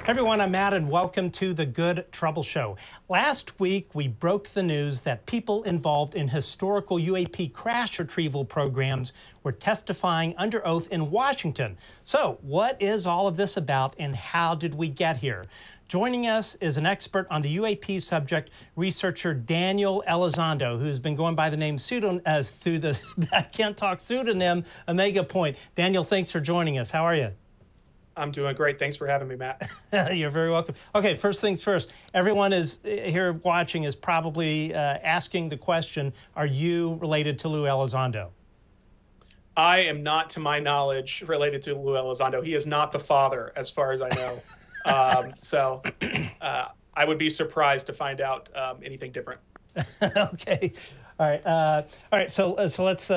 Everyone, I'm Matt, and welcome to the Good Trouble Show. Last week, we broke the news that people involved in historical UAP crash retrieval programs were testifying under oath in Washington. So, what is all of this about, and how did we get here? Joining us is an expert on the UAP subject, researcher Daniel Elizondo, who's been going by the name pseudonym Omega Point. Daniel, thanks for joining us. How are you? I'm doing great. Thanks for having me, Matt. You're very welcome. Okay, first things first. Everyone is here watching is probably asking the question, are you related to Lue Elizondo? I am not, to my knowledge, related to Lue Elizondo. He is not the father, as far as I know. So I would be surprised to find out anything different. Okay. All right. So let's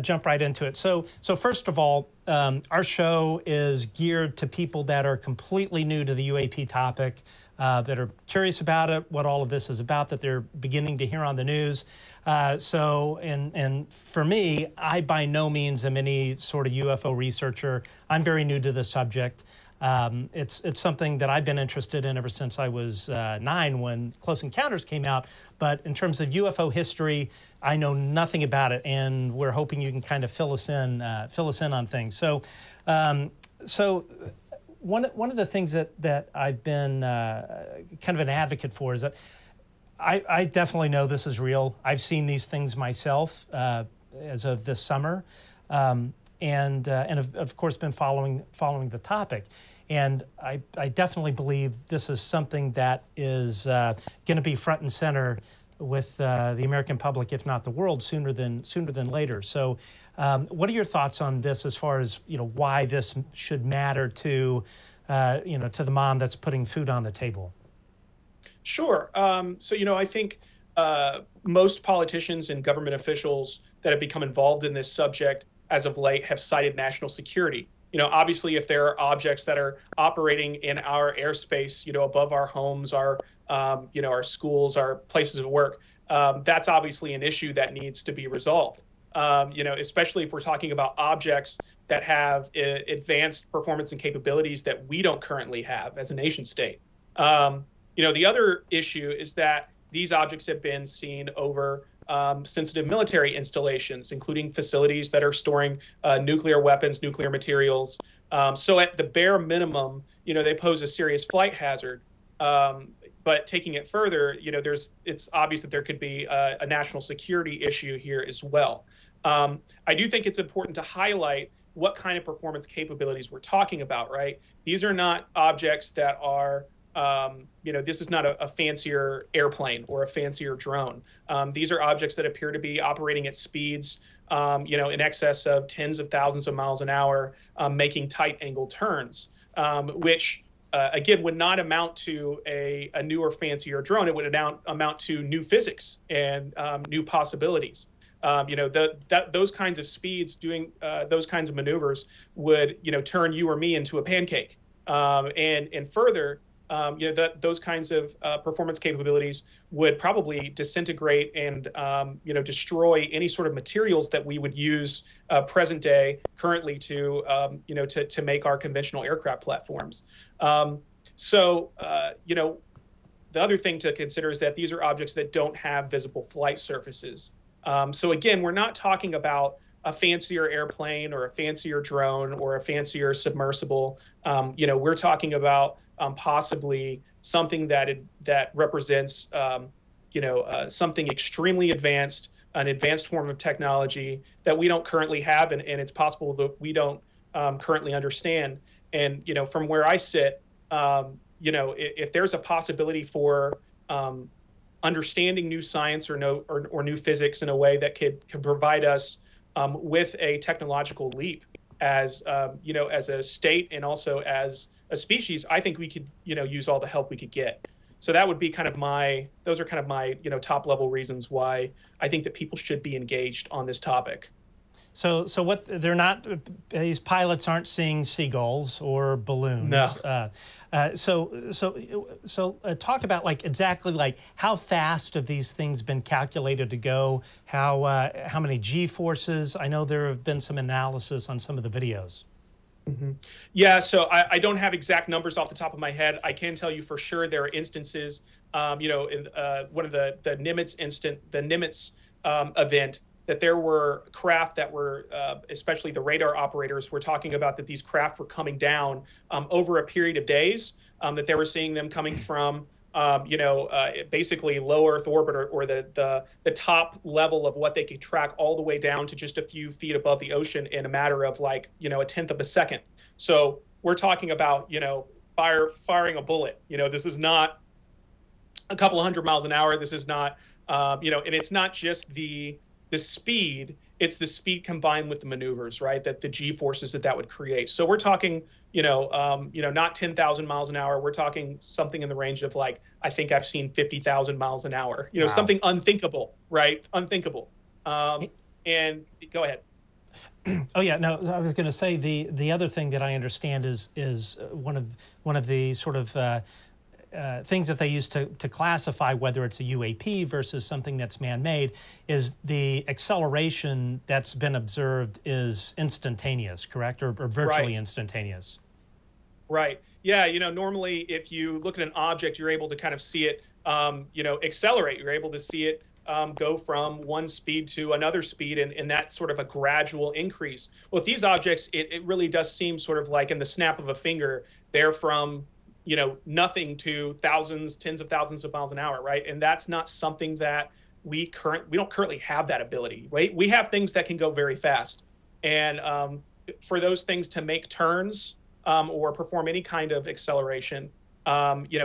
jump right into it. So first of all, our show is geared to people that are completely new to the UAP topic, that are curious about it, what all of this is about, that they're beginning to hear on the news. And for me, I by no means am any sort of UFO researcher. I'm very new to the subject. It's something that I've been interested in ever since I was 9 when Close Encounters came out. But in terms of UFO history, I know nothing about it, and we're hoping you can kind of fill us in on things. So, one of the things that I've been kind of an advocate for is that I definitely know this is real. I've seen these things myself as of this summer, and have, of course, been following the topic. And I definitely believe this is something that is going to be front and center with the American public, if not the world, sooner than later. So, what are your thoughts on this, as far as why this should matter to to the mom that's putting food on the table? Sure. So I think most politicians and government officials that have become involved in this subject as of late have cited national security. Obviously, if there are objects that are operating in our airspace, above our homes, our schools, our places of work, that's obviously an issue that needs to be resolved. Especially if we're talking about objects that have advanced performance and capabilities that we don't currently have as a nation state. The other issue is that these objects have been seen over sensitive military installations, including facilities that are storing nuclear weapons, nuclear materials. So at the bare minimum, they pose a serious flight hazard. But taking it further, it's obvious that there could be a national security issue here as well. I do think it's important to highlight what kind of performance capabilities we're talking about, right? These are not objects that are this is not a fancier airplane or a fancier drone. These are objects that appear to be operating at speeds, in excess of tens of thousands of miles an hour, making tight angle turns, which, again, would not amount to a newer, fancier drone. It would amount to new physics and new possibilities. Those kinds of speeds, doing those kinds of maneuvers would, turn you or me into a pancake. And further, those kinds of performance capabilities would probably disintegrate and destroy any sort of materials that we would use present day currently to make our conventional aircraft platforms. The other thing to consider is that these are objects that don't have visible flight surfaces. So again, we're not talking about a fancier airplane or a fancier drone or a fancier submersible. We're talking about possibly something that represents, something extremely advanced, an advanced form of technology that we don't currently have, and it's possible that we don't currently understand. And, from where I sit, if there's a possibility for understanding new science or new physics in a way that could provide us with a technological leap as a state and also as a species, I think we could, use all the help we could get. So that would be those are kind of my, top level reasons why I think that people should be engaged on this topic. So what they're not, these pilots aren't seeing seagulls or balloons. No. So talk about exactly how fast have these things been calculated to go? How many G forces? I know there have been some analysis on some of the videos. Yeah, so I don't have exact numbers off the top of my head. I can tell you for sure there are instances, in one of the Nimitz event, that there were craft that were, especially the radar operators, were talking about that these craft were coming down over a period of days, that they were seeing them coming from, basically low Earth orbit, or the top level of what they could track, all the way down to just a few feet above the ocean in a matter of, like, a tenth of a second. So we're talking about, firing a bullet. This is not a couple of 100 miles an hour. This is not, and it's not just the speed. It's the speed combined with the maneuvers, right? That the G forces that would create. So we're talking, not 10,000 miles an hour. We're talking something in the range of, like, I think I've seen 50,000 miles an hour. Wow. Something unthinkable, right? Unthinkable. And go ahead. Oh yeah, no. I was going to say the other thing that I understand is one of the sort of things that they use to classify whether it's a UAP versus something that's man-made is the acceleration that's been observed is instantaneous, correct, or virtually instantaneous. Right. Yeah. Normally, if you look at an object, you're able to kind of see it, accelerate. You're able to see it go from one speed to another speed, and that's sort of a gradual increase. Well, with these objects, it really does seem sort of like in the snap of a finger, they're from, nothing to thousands, tens of thousands of miles an hour, right? And that's not something that we don't currently have that ability, right? We have things that can go very fast, and for those things to make turns or perform any kind of acceleration,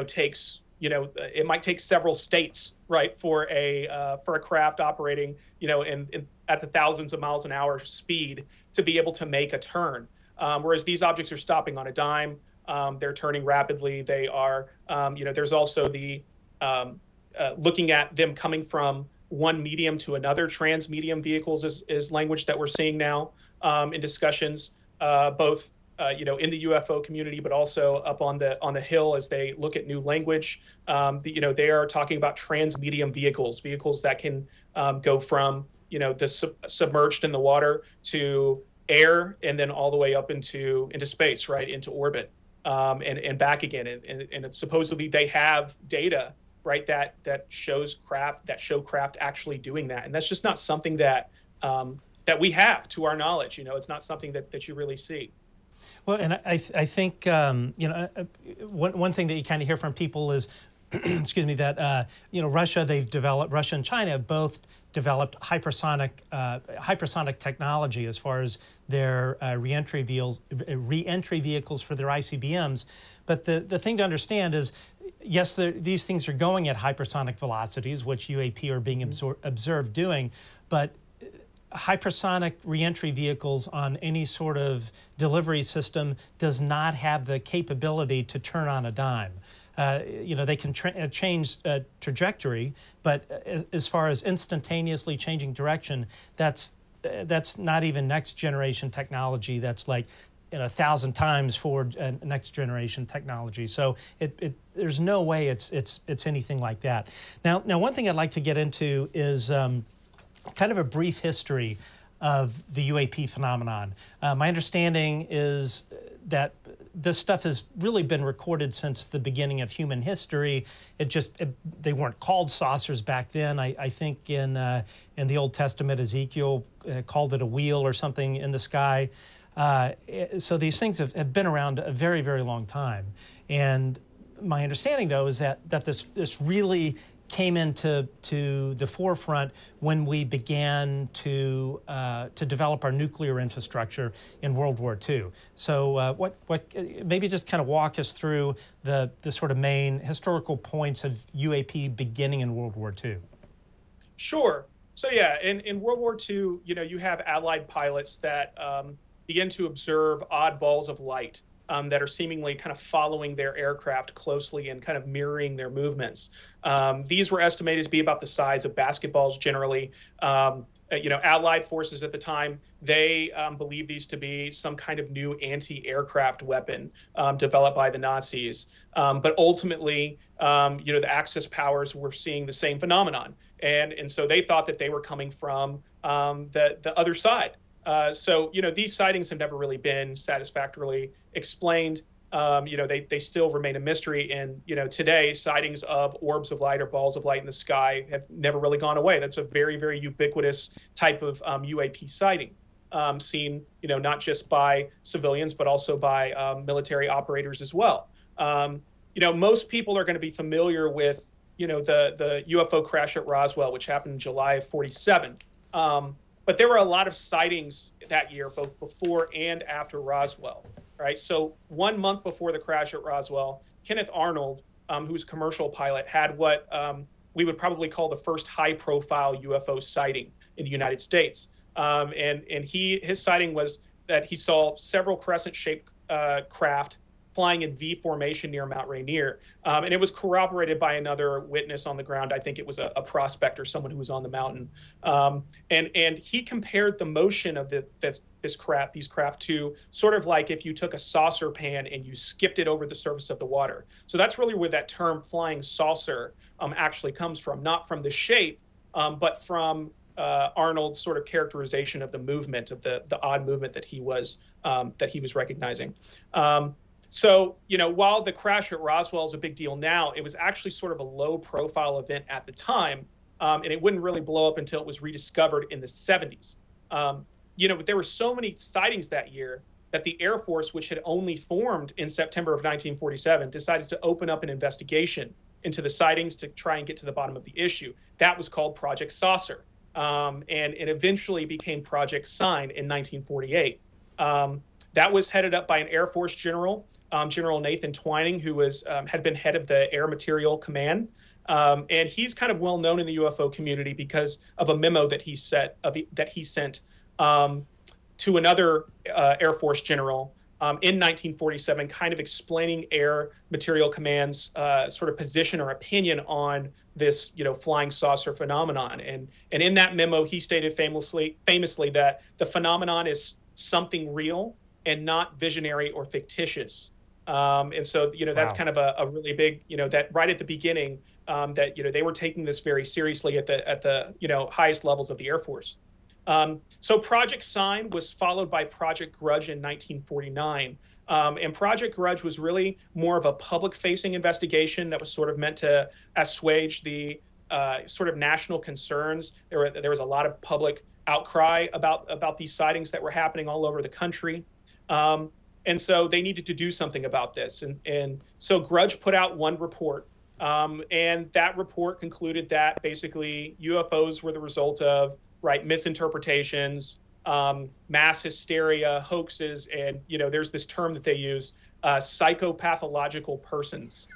takes, it might take several states, right, for a craft operating, at the thousands of miles an hour speed to be able to make a turn. Whereas these objects are stopping on a dime. They're turning rapidly. They are, there's also the looking at them coming from one medium to another. Trans-medium vehicles is language that we're seeing now in discussions, both in the UFO community, but also up on the Hill as they look at new language. They are talking about trans-medium vehicles that can go from submerged in the water to air, and then all the way up into space, right, into orbit, and back again. And supposedly they have data, right, that show craft actually doing that, and that's just not something that we have to our knowledge. It's not something that you really see. Well, and I think one thing that you kind of hear from people is, excuse me, that Russia and China have both developed hypersonic technology as far as their reentry vehicles for their ICBMs. But the thing to understand is, yes, these things are going at hypersonic velocities, which UAP are being observed doing, but hypersonic reentry vehicles on any sort of delivery system does not have the capability to turn on a dime. They can change trajectory, but as far as instantaneously changing direction, that's not even next generation technology. That's like 1,000 times forward next generation technology. So there's no way it's anything like that. Now one thing I'd like to get into is kind of a brief history of the UAP phenomenon. My understanding is that this stuff has really been recorded since the beginning of human history. They weren't called saucers back then. I think in the Old Testament, Ezekiel called it a wheel or something in the sky. So these things have been around a very, very long time. And my understanding, though, is that this really came into the forefront when we began to develop our nuclear infrastructure in World War II. So maybe just kind of walk us through the sort of main historical points of UAP beginning in World War II. Sure. So yeah, in World War II, you have Allied pilots that begin to observe odd balls of light that are seemingly kind of following their aircraft closely and kind of mirroring their movements. These were estimated to be about the size of basketballs generally. Allied forces at the time, they believed these to be some kind of new anti-aircraft weapon developed by the Nazis. But ultimately, the Axis powers were seeing the same phenomenon. And so they thought that they were coming from the other side. So, these sightings have never really been satisfactorily explained. They still remain a mystery. And, today sightings of orbs of light or balls of light in the sky have never really gone away. That's a very, very ubiquitous type of UAP sighting, seen, not just by civilians, but also by military operators as well. Most people are going to be familiar with, the UFO crash at Roswell, which happened in July of '47. But there were a lot of sightings that year, both before and after Roswell, right? So 1 month before the crash at Roswell, Kenneth Arnold, who's a commercial pilot, had what we would probably call the first high-profile UFO sighting in the United States. And his sighting was that he saw several crescent-shaped craft flying in V formation near Mount Rainier. And it was corroborated by another witness on the ground. I think it was a prospector, someone who was on the mountain. And he compared the motion of these craft to sort of like if you took a saucer pan and you skipped it over the surface of the water. So that's really where that term flying saucer actually comes from, not from the shape, but from Arnold's sort of characterization of the movement, of the odd movement that he was recognizing. So, while the crash at Roswell is a big deal now, it was actually sort of a low-profile event at the time, and it wouldn't really blow up until it was rediscovered in the 70s. But there were so many sightings that year that the Air Force, which had only formed in September of 1947, decided to open up an investigation into the sightings to try and get to the bottom of the issue. That was called Project Saucer, and it eventually became Project Sign in 1948. That was headed up by an Air Force general, General Nathan Twining, who had been head of the Air Material Command. And he's kind of well known in the UFO community because of a memo that he sent to another Air Force general in 1947, kind of explaining Air Material Command's sort of position or opinion on this, flying saucer phenomenon. And in that memo, he stated famously that the phenomenon is something real and not visionary or fictitious. And so, that's kind of a really big, that right at the beginning, that, they were taking this very seriously at the highest levels of the Air Force. So Project Sign was followed by Project Grudge in 1949. And Project Grudge was really more of a public-facing investigation that was sort of meant to assuage the sort of national concerns. There was a lot of public outcry about these sightings that were happening all over the country. And so they needed to do something about this. And so Grudge put out one report. And that report concluded that basically UFOs were the result of misinterpretations, mass hysteria, hoaxes, and there's this term that they use, psychopathological persons.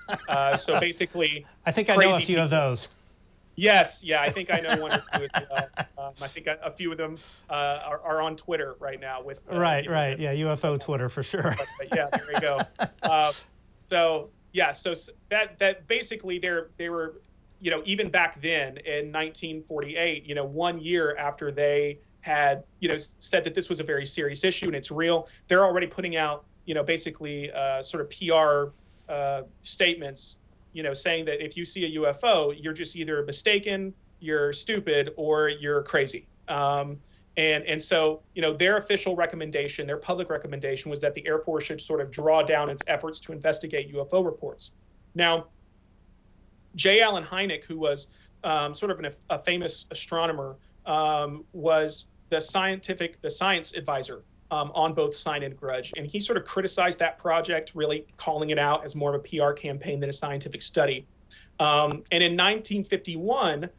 So basically, I think I know a few of those. Yes, yeah, I think I know one or two as well. I think a few of them are on Twitter right now with right, yeah, UFO Twitter for sure. Yeah, there you go. So that basically they were even back then in 1948, 1 year after they had said that this was a very serious issue and it's real, they're already putting out basically sort of PR statements. Saying that if you see a UFO, you're just either mistaken, you're stupid, or you're crazy. And so, their official recommendation, their public recommendation was that the Air Force should sort of draw down its efforts to investigate UFO reports. Now, J. Allen Hynek, who was sort of a famous astronomer, was the science advisor on both Sign and Grudge. And he sort of criticized that project, really calling it out as more of a PR campaign than a scientific study. And in 1951,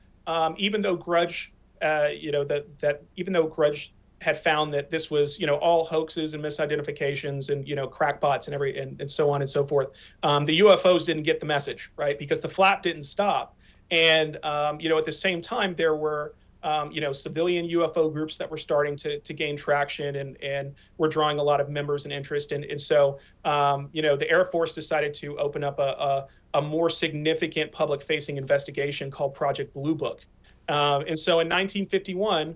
even though Grudge, even though Grudge had found that this was, all hoaxes and misidentifications and, crackpots and so on and so forth, the UFOs didn't get the message, right? Because the flap didn't stop. And, at the same time, there were, civilian UFO groups that were starting to gain traction and were drawing a lot of members and interest. And so, the Air Force decided to open up a more significant public-facing investigation called Project Blue Book. And so in 1951,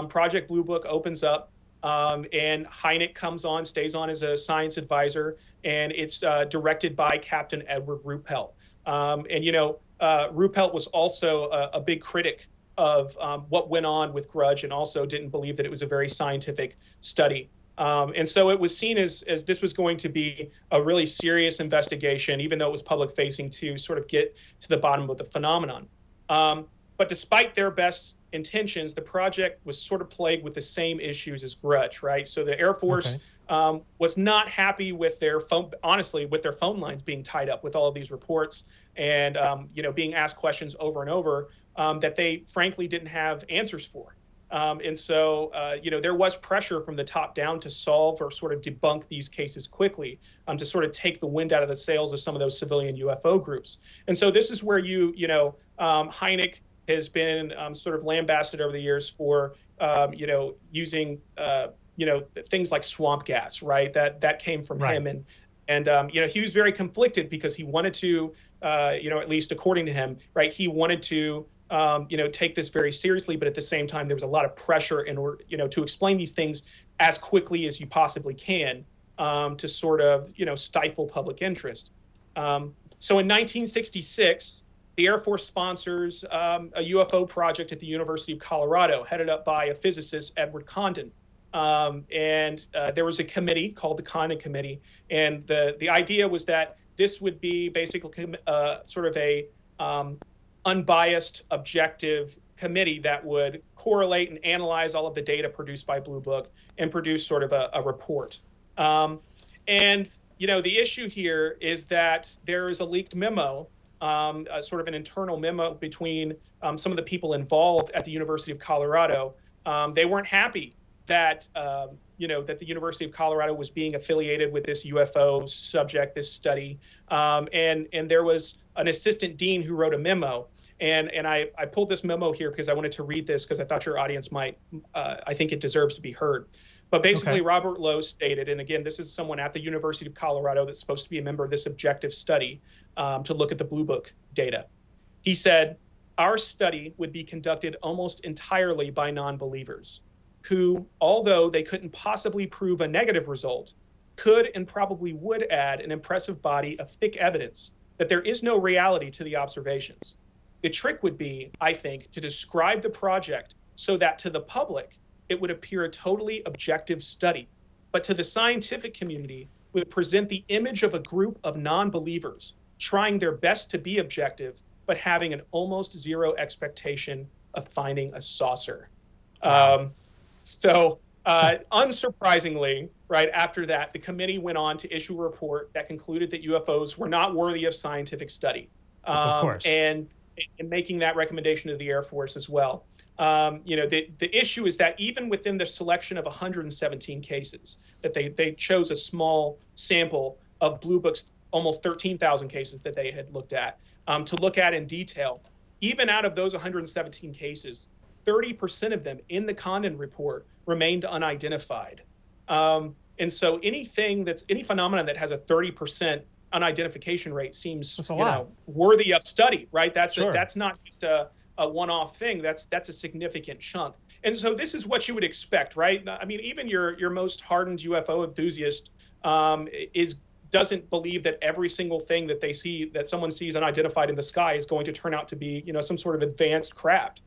Project Blue Book opens up, and Hynek stays on as a science advisor, and it's directed by Captain Edward Ruppelt. Ruppelt was also a big critic of what went on with Grudge, and also didn't believe that it was a very scientific study. And so it was seen as this was going to be a really serious investigation, even though it was public facing, to sort of get to the bottom of the phenomenon. But despite their best intentions, the project was sort of plagued with the same issues as Grudge, right? So the Air Force was not happy with their phone, honestly, with their phone lines being tied up with all of these reports and, being asked questions over and over that they frankly didn't have answers for. And so, there was pressure from the top down to solve or sort of debunk these cases quickly, to sort of take the wind out of the sails of some of those civilian UFO groups. And so this is where Hynek has been sort of lambasted over the years for, using, things like swamp gas, right? That came from him. And he was very conflicted because he wanted to, at least according to him, right, he wanted to, take this very seriously, but at the same time, there was a lot of pressure in order, to explain these things as quickly as you possibly can, to sort of, stifle public interest. So in 1966, the Air Force sponsors a UFO project at the University of Colorado, headed up by a physicist, Edward Condon. And there was a committee called the Condon Committee, and the idea was that this would be basically sort of a unbiased, objective committee that would correlate and analyze all of the data produced by Blue Book and produce sort of a report. And the issue here is that there is a leaked memo, sort of an internal memo between some of the people involved at the University of Colorado. They weren't happy that that the University of Colorado was being affiliated with this UFO subject, this study, and there was an assistant dean who wrote a memo. And I pulled this memo here because I wanted to read this because I thought your audience might, I think it deserves to be heard. But basically, Robert Lowe stated, and again, this is someone at the University of Colorado that's supposed to be a member of this objective study to look at the Blue Book data. He said, "Our study would be conducted almost entirely by non-believers who, although they couldn't possibly prove a negative result, could and probably would add an impressive body of thick evidence that there is no reality to the observations. The trick would be, I think, to describe the project so that to the public, it would appear a totally objective study, but to the scientific community would present the image of a group of non-believers trying their best to be objective, but having an almost zero expectation of finding a saucer." Wow. Unsurprisingly, right after that, the committee went on to issue a report that concluded that UFOs were not worthy of scientific study. Of course. And making that recommendation to the Air Force as well. The issue is that even within the selection of 117 cases, that they chose a small sample of Blue Book's almost 13,000 cases that they had looked at to look at in detail. Even out of those 117 cases, 30% of them in the Condon Report remained unidentified. And so any phenomenon that has a 30% unidentification rate seems worthy of study, right? That's not just a one-off thing. That's a significant chunk. And so this is what you would expect, right? I mean, even your most hardened UFO enthusiast doesn't believe that every single thing that they see, that someone sees unidentified in the sky, is going to turn out to be, some sort of advanced craft.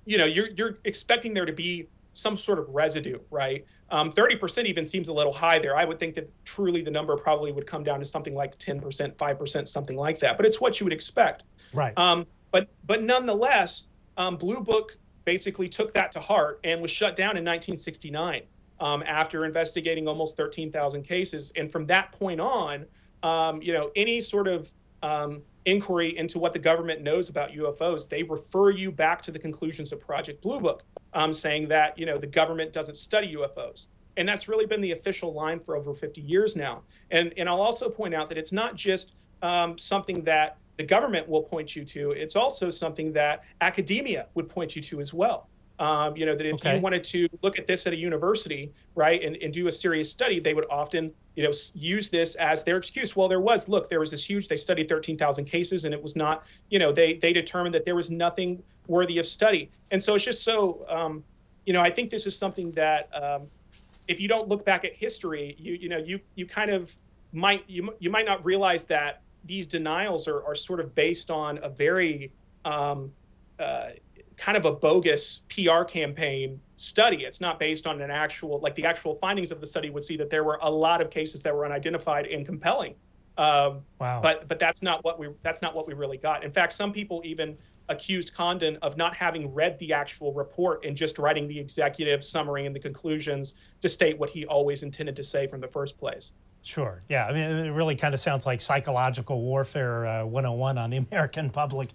You're expecting there to be some sort of residue, right? 30% even seems a little high there. I would think that truly the number probably would come down to something like 10%, 5%, something like that. But it's what you would expect. Right. But nonetheless, Blue Book basically took that to heart and was shut down in 1969 after investigating almost 13,000 cases. And from that point on, any sort of inquiry into what the government knows about UFOs, they refer you back to the conclusions of Project Blue Book, saying that, the government doesn't study UFOs. And that's really been the official line for over 50 years now. And I'll also point out that it's not just something that the government will point you to, it's also something that academia would point you to as well. That if you wanted to look at this at a university, right, and do a serious study, they would often, use this as their excuse. Well, there was this huge, they studied 13,000 cases, and it was not, they determined that there was nothing worthy of study. And so it's just so, I think this is something that if you don't look back at history, you kind of might not realize that these denials are sort of based on a very kind of a bogus PR campaign study. It's not based on an actual, like the actual findings of the study would see that there were a lot of cases that were unidentified and compelling. Wow. But that's not what we really got. In fact, some people even accused Condon of not having read the actual report and just writing the executive summary and the conclusions to state what he always intended to say from the first place. Sure. Yeah. I mean, it really kind of sounds like psychological warfare 101 on the American public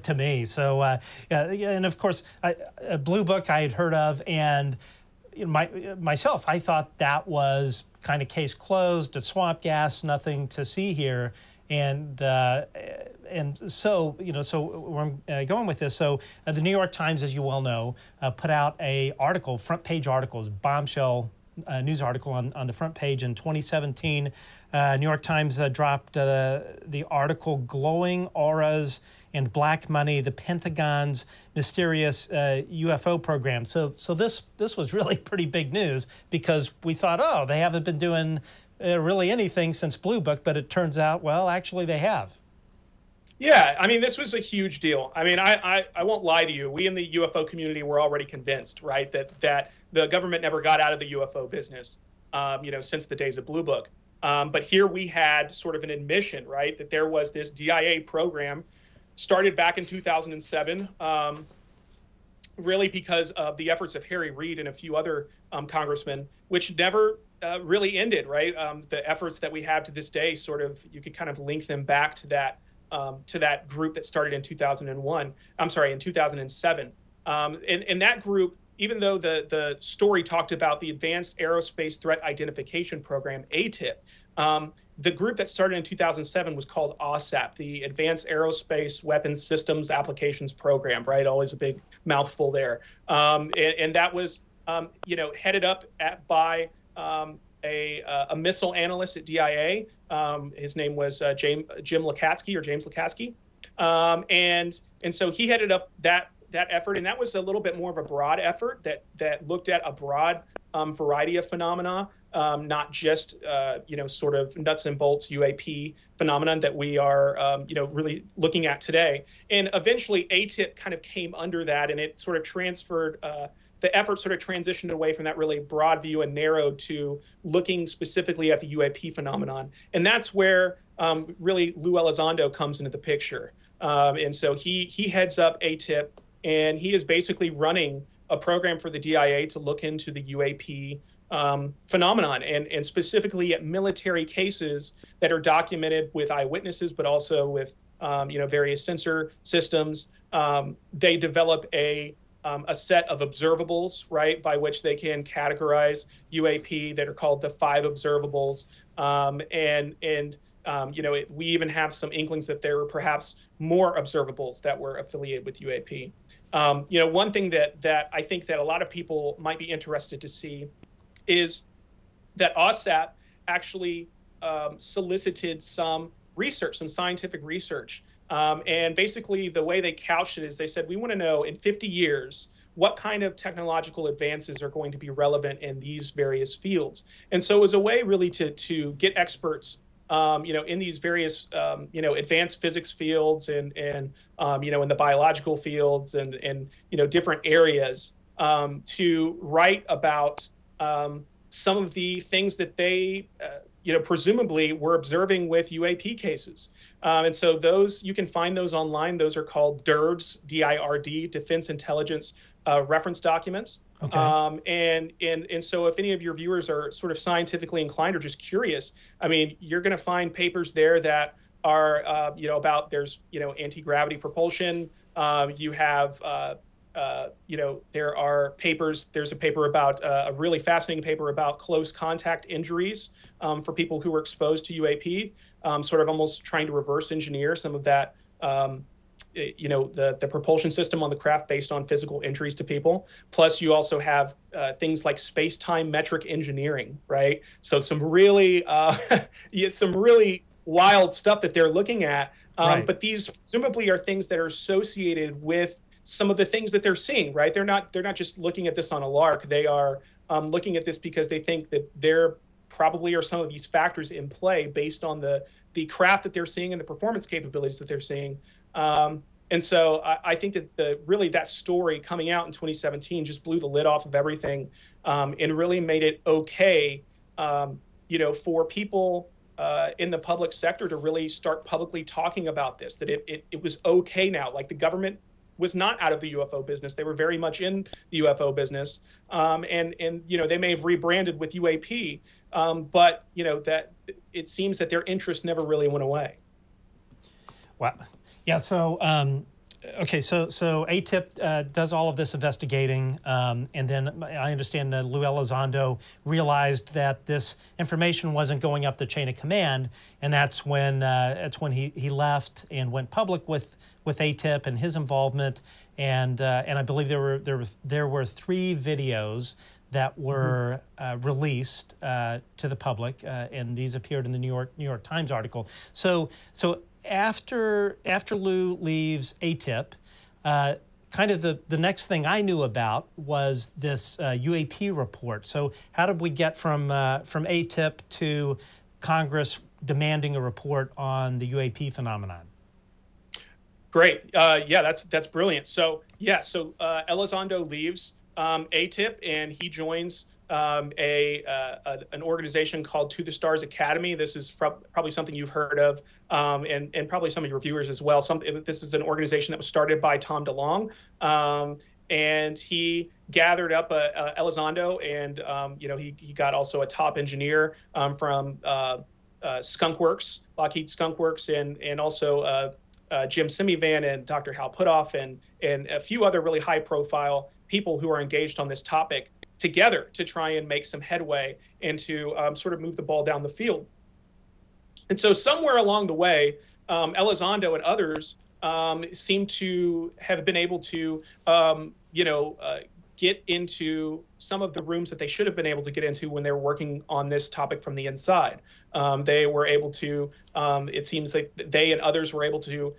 to me. So, yeah, and of course, a Blue Book I had heard of, and myself, I thought that was kind of case closed, a swamp gas, nothing to see here. And so, so where I'm going with this, so the New York Times, as you well know, put out a article, front page articles, bombshell news article on the front page in 2017. New York Times dropped the article, Glowing Auras and Black Money, the Pentagon's Mysterious UFO Program. So this was really pretty big news, because we thought, oh, they haven't been doing really anything since Blue Book, but it turns out, well, actually they have. Yeah, I mean, this was a huge deal. I mean, I won't lie to you. We in the UFO community were already convinced, right, that the government never got out of the UFO business, since the days of Blue Book. But here we had sort of an admission, right, that there was this DIA program started back in 2007, really because of the efforts of Harry Reid and a few other congressmen, which never really ended, right? The efforts that we have to this day, sort of, you could kind of link them back to that group that started in 2001. I'm sorry, in 2007. And that group, even though the story talked about the Advanced Aerospace Threat Identification Program, ATIP, the group that started in 2007 was called OSAP, the Advanced Aerospace Weapons Systems Applications Program, right? Always a big mouthful there. And that was, headed up by a missile analyst at DIA. His name was James Lakatsky. And so he headed up that effort, and that was a little bit more of a broad effort that looked at a broad variety of phenomena, not just sort of nuts and bolts UAP phenomenon that we are really looking at today. And eventually ATIP kind of came under that, and it sort of transferred. The effort sort of transitioned away from that really broad view and narrowed to looking specifically at the UAP phenomenon. And that's where really Lue Elizondo comes into the picture. And so he heads up ATIP, and he is basically running a program for the DIA to look into the UAP phenomenon, and specifically at military cases that are documented with eyewitnesses, but also with various sensor systems. They develop a set of observables, right, by which they can categorize UAP that are called the 5 observables. We even have some inklings that there were perhaps more observables that were affiliated with UAP. One thing that I think that a lot of people might be interested to see is that OSAP actually solicited some research, some scientific research. And basically the way they couched it is they said, we want to know in 50 years, what kind of technological advances are going to be relevant in these various fields. And so it was a way really to get experts, in these various, advanced physics fields and in the biological fields and different areas to write about some of the things that they, presumably were observing with UAP cases. And so those, you can find those online. Those are called DIRDs, D-I-R-D, Defense Intelligence Reference Documents. Okay. And so if any of your viewers are sort of scientifically inclined or just curious, I mean, you're going to find papers there that are, about there's, anti-gravity propulsion. You have, there are papers. There's a paper about a really fascinating paper about close contact injuries for people who were exposed to UAP, sort of almost trying to reverse engineer some of that, the propulsion system on the craft based on physical injuries to people. Plus, you also have things like space-time metric engineering, right? So some really, some really wild stuff that they're looking at. Right. But these presumably are things that are associated with some of the things that they're seeing, right? They're not just looking at this on a lark. They are looking at this because they think that there probably are some of these factors in play based on the craft that they're seeing and the performance capabilities that they're seeing. And so I think that really that story coming out in 2017 just blew the lid off of everything, and really made it okay, for people in the public sector to really start publicly talking about this, that it was okay now. Like, the government was not out of the UFO business. They were very much in the UFO business. And they may have rebranded with UAP, but, that it seems that their interest never really went away. Wow. Yeah. So, okay. So ATIP does all of this investigating, and then I understand Lue Elizondo realized that this information wasn't going up the chain of command, and that's when he left and went public with ATIP and his involvement, and I believe there were 3 videos that were released to the public, and these appeared in the New York Times article. So after Lue leaves ATIP, kind of the next thing I knew about was this UAP report. So how did we get from ATIP to Congress demanding a report on the UAP phenomenon? Great. Yeah, that's brilliant. So Elizondo leaves ATIP, and he joins an organization called To the Stars Academy. This is probably something you've heard of, and probably some of your viewers as well. This is an organization that was started by Tom DeLonge, and he gathered up Elizondo, and he got also a top engineer from Skunk Works, Lockheed Skunk Works, and also Jim Semivan and Dr. Hal Puthoff, and a few other really high-profile people who are engaged on this topic together to try and make some headway and to sort of move the ball down the field. And so somewhere along the way, Elizondo and others seem to have been able to, get into some of the rooms that they should have been able to get into when they were working on this topic from the inside. They were able to, it seems like they and others were able to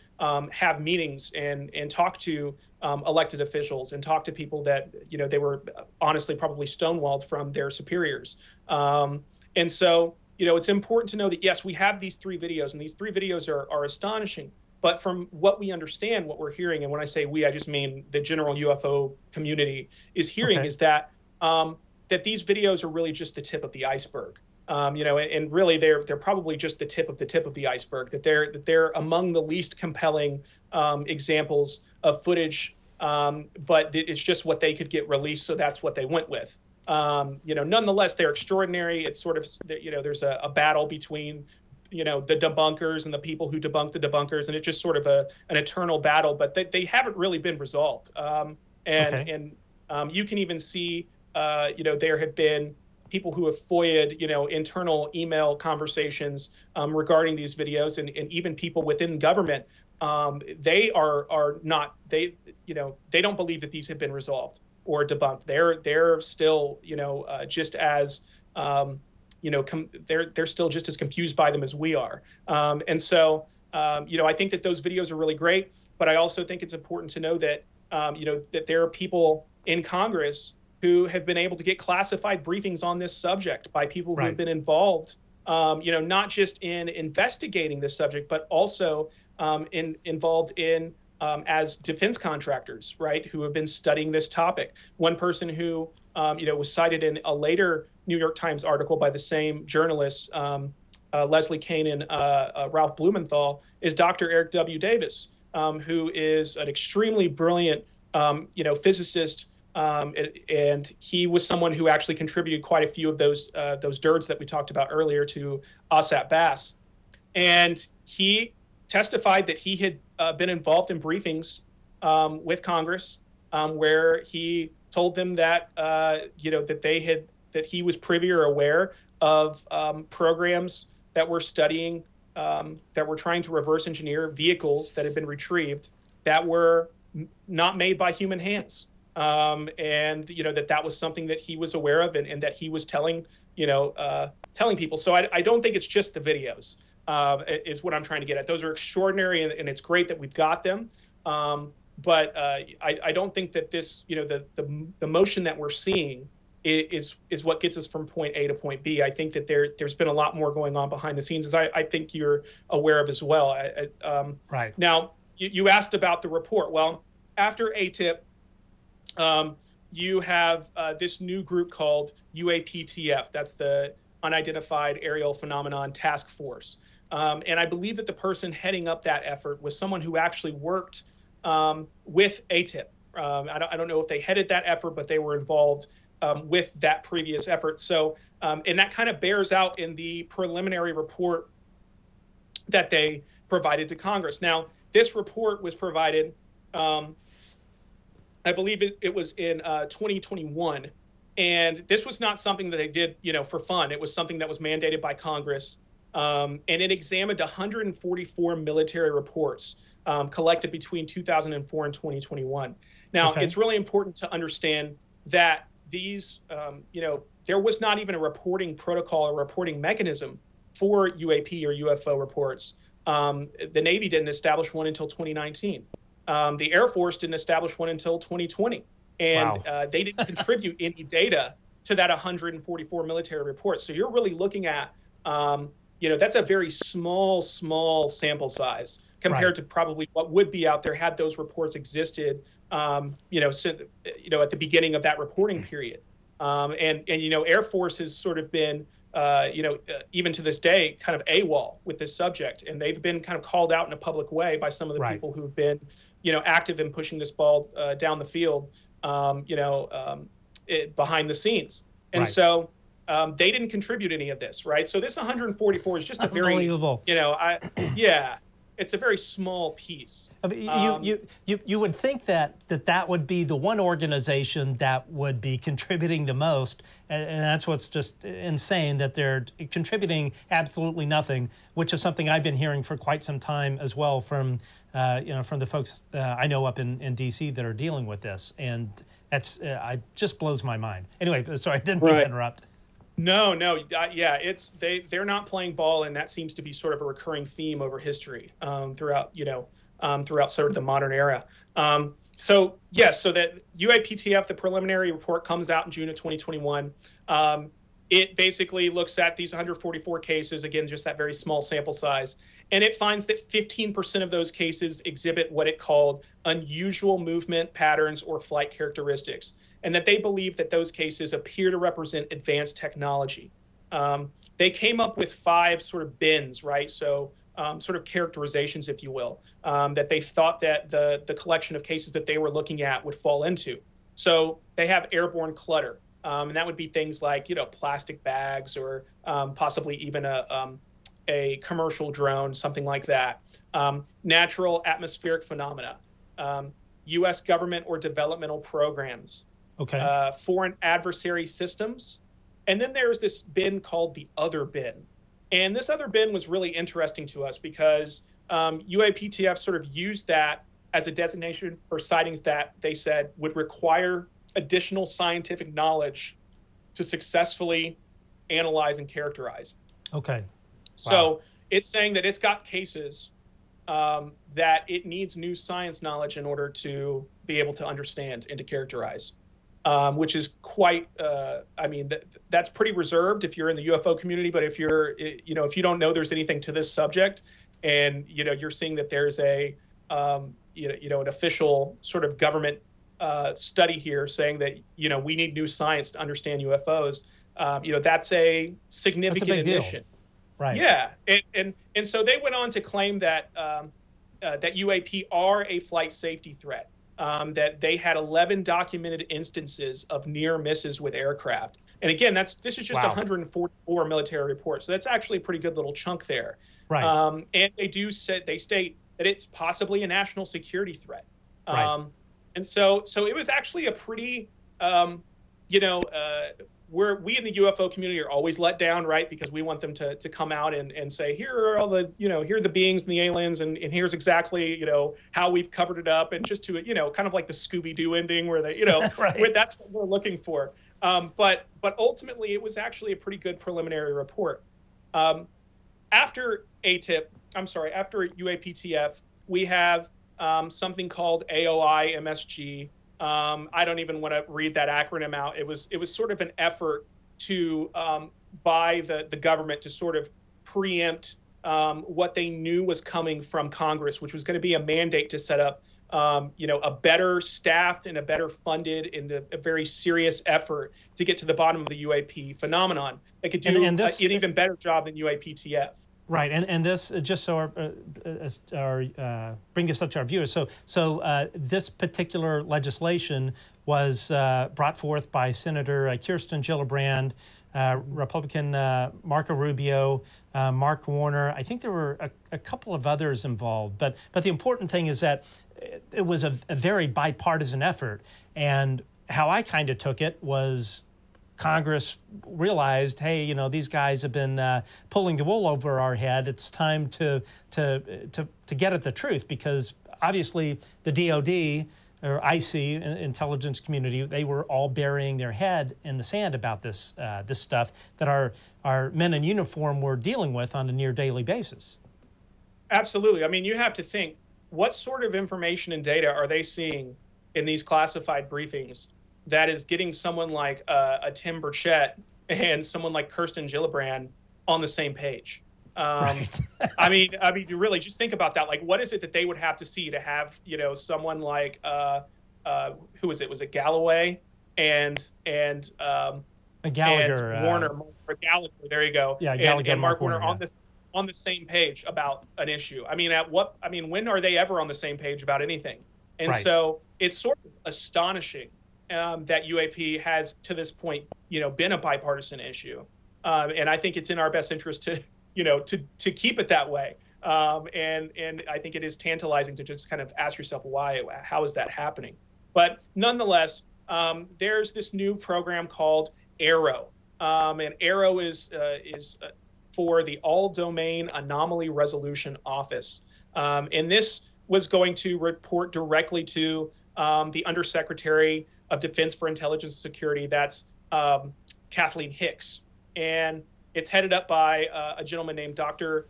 have meetings and talk to elected officials and talk to people that, they were honestly probably stonewalled from their superiors. And so, it's important to know that, yes, we have these 3 videos, and these 3 videos are astonishing. But from what we understand, what we're hearing, and when I say we, I just mean the general UFO community is hearing, is that that these videos are really just the tip of the iceberg. And really they're probably just the tip of the iceberg. That they're among the least compelling examples of footage, but it's just what they could get released, so that's what they went with. Nonetheless, they're extraordinary. It's sort of, there's a battle between the debunkers and the people who debunk the debunkers, and it's just sort of an eternal battle, but they haven't really been resolved. And you can even see, there have been people who have FOIA'd, internal email conversations regarding these videos, and even people within government. They are not, they don't believe that these have been resolved or debunked. They're still, just as, they're still just as confused by them as we are. And so, I think that those videos are really great, but I also think it's important to know that, that there are people in Congress who have been able to get classified briefings on this subject by people who have been involved, not just in investigating this subject, but also involved in as defense contractors, right, who have been studying this topic. One person who, was cited in a later New York Times article by the same journalists, Leslie Kane and Ralph Blumenthal, is Dr. Eric W. Davis, who is an extremely brilliant, physicist, and he was someone who actually contributed quite a few of those DIRDs that we talked about earlier to OSAP Bass. And he testified that he had been involved in briefings with Congress, where he told them that that he was privy or aware of programs that were studying, that were trying to reverse engineer vehicles that had been retrieved that were not made by human hands. And that was something that he was aware of, and that he was telling people. So I don't think it's just the videos, is what I'm trying to get at. Those are extraordinary, and it's great that we've got them. But I don't think that this, the motion that we're seeing is what gets us from point A to point B. I think that there's been a lot more going on behind the scenes, as I think you're aware of as well. Right. Now, you asked about the report. Well, after ATIP, you have this new group called UAPTF. That's the Unidentified Aerial Phenomenon Task Force. And I believe that the person heading up that effort was someone who actually worked with ATIP. I don't know if they headed that effort, but they were involved with that previous effort. So, and that kind of bears out in the preliminary report that they provided to Congress. Now, this report was provided, I believe it was in 2021. And this was not something that they did, for fun. It was something that was mandated by Congress. And it examined 144 military reports collected between 2004 and 2021. Now, It's really important to understand that these, there was not even a reporting protocol or reporting mechanism for UAP or UFO reports. The Navy didn't establish one until 2019. The Air Force didn't establish one until 2020. And they didn't contribute any data to that 144 military reports. So you're really looking at, that's a very small sample size compared to probably what would be out there had those reports existed, at the beginning of that reporting period. And Air Force has sort of been, even to this day, kind of AWOL with this subject. And they've been kind of called out in a public way by some of the people who've been, active in pushing this ball down the field, behind the scenes. And so they didn't contribute any of this, right? So this 144 is just a very, unbelievable. It's a very small piece. I mean, you would think that would be the one organization that would be contributing the most, and that's what's just insane, that they're contributing absolutely nothing, which is something I've been hearing for quite some time as well from from the folks I know up in D.C. that are dealing with this, and that's it just blows my mind. Anyway, sorry, I didn't mean to interrupt. No, they're not playing ball, and that seems to be sort of a recurring theme over history throughout sort of the modern era. So that UAPTF, the preliminary report, comes out in June of 2021. It basically looks at these 144 cases, again, just that very small sample size, and it finds that 15% of those cases exhibit what it called unusual movement patterns or flight characteristics, and that they believe that those cases appear to represent advanced technology. They came up with 5 sort of bins, right? So sort of characterizations, if you will, that they thought that the collection of cases that they were looking at would fall into. So they have airborne clutter, and that would be things like, plastic bags or possibly even a commercial drone, something like that. Natural atmospheric phenomena, U.S. government or developmental programs, foreign adversary systems. And then there's this bin called the other bin. And this other bin was really interesting to us because UAPTF sort of used that as a designation for sightings that they said would require additional scientific knowledge to successfully analyze and characterize. Okay. So it's saying that it's got cases that it needs new science knowledge in order to be able to understand and to characterize. Which is quite, that's pretty reserved if you're in the UFO community. But if if you don't know there's anything to this subject, and you're seeing that there's an official sort of government study here saying that we need new science to understand UFOs, that's a significant addition. Right. Yeah, and so they went on to claim that that UAP are a flight safety threat. That they had 11 documented instances of near misses with aircraft. And again, this is just 144 military reports. So that's actually a pretty good little chunk there. Right. And they state that it's possibly a national security threat. Right. And so it was actually a pretty, we in the UFO community are always let down, right? Because we want them to come out and say, here are all the, here are the beings and the aliens, and here's exactly, how we've covered it up, and just to, kind of like the Scooby-Doo ending where they, where that's what we're looking for. But ultimately, it was actually a pretty good preliminary report. After UAPTF, we have something called AOI MSG. I don't even want to read that acronym out. It was sort of an effort to by the government to sort of preempt what they knew was coming from Congress, which was going to be a mandate to set up, a better staffed and a better funded and a very serious effort to get to the bottom of the UAP phenomenon. They could do an even better job than UAPTF. Right, and this just so bring us up to our viewers. So this particular legislation was brought forth by Senator Kirsten Gillibrand, Republican Marco Rubio, Mark Warner. I think there were a couple of others involved, but the important thing is that it was a very bipartisan effort. And how I kind of took it was Congress realized, hey, these guys have been pulling the wool over our head. It's time to get at the truth, because obviously the DOD or IC, intelligence community, they were all burying their head in the sand about this this stuff that our men in uniform were dealing with on a near daily basis. Absolutely. I mean, you have to think, what sort of information and data are they seeing in these classified briefings that is getting someone like a Tim Burchette and someone like Kirsten Gillibrand on the same page? Right. I mean, you really just think about that. Like, what is it that they would have to see to have, someone like, who was it? Was it Galloway and Gallagher, and Warner, or Gallagher? There you go. Yeah, Gallagher and Mark Warner yeah. on the same page about an issue. I mean, when are they ever on the same page about anything? And right. So it's sort of astonishing that UAP has to this point, been a bipartisan issue. And I think it's in our best interest to keep it that way. And I think it is tantalizing to just kind of ask yourself, how is that happening? But nonetheless, there's this new program called AARO. And AARO is for the All Domain Anomaly Resolution Office. And this was going to report directly to the Undersecretary of Defense for Intelligence and Security. That's Kathleen Hicks. And it's headed up by a gentleman named Dr.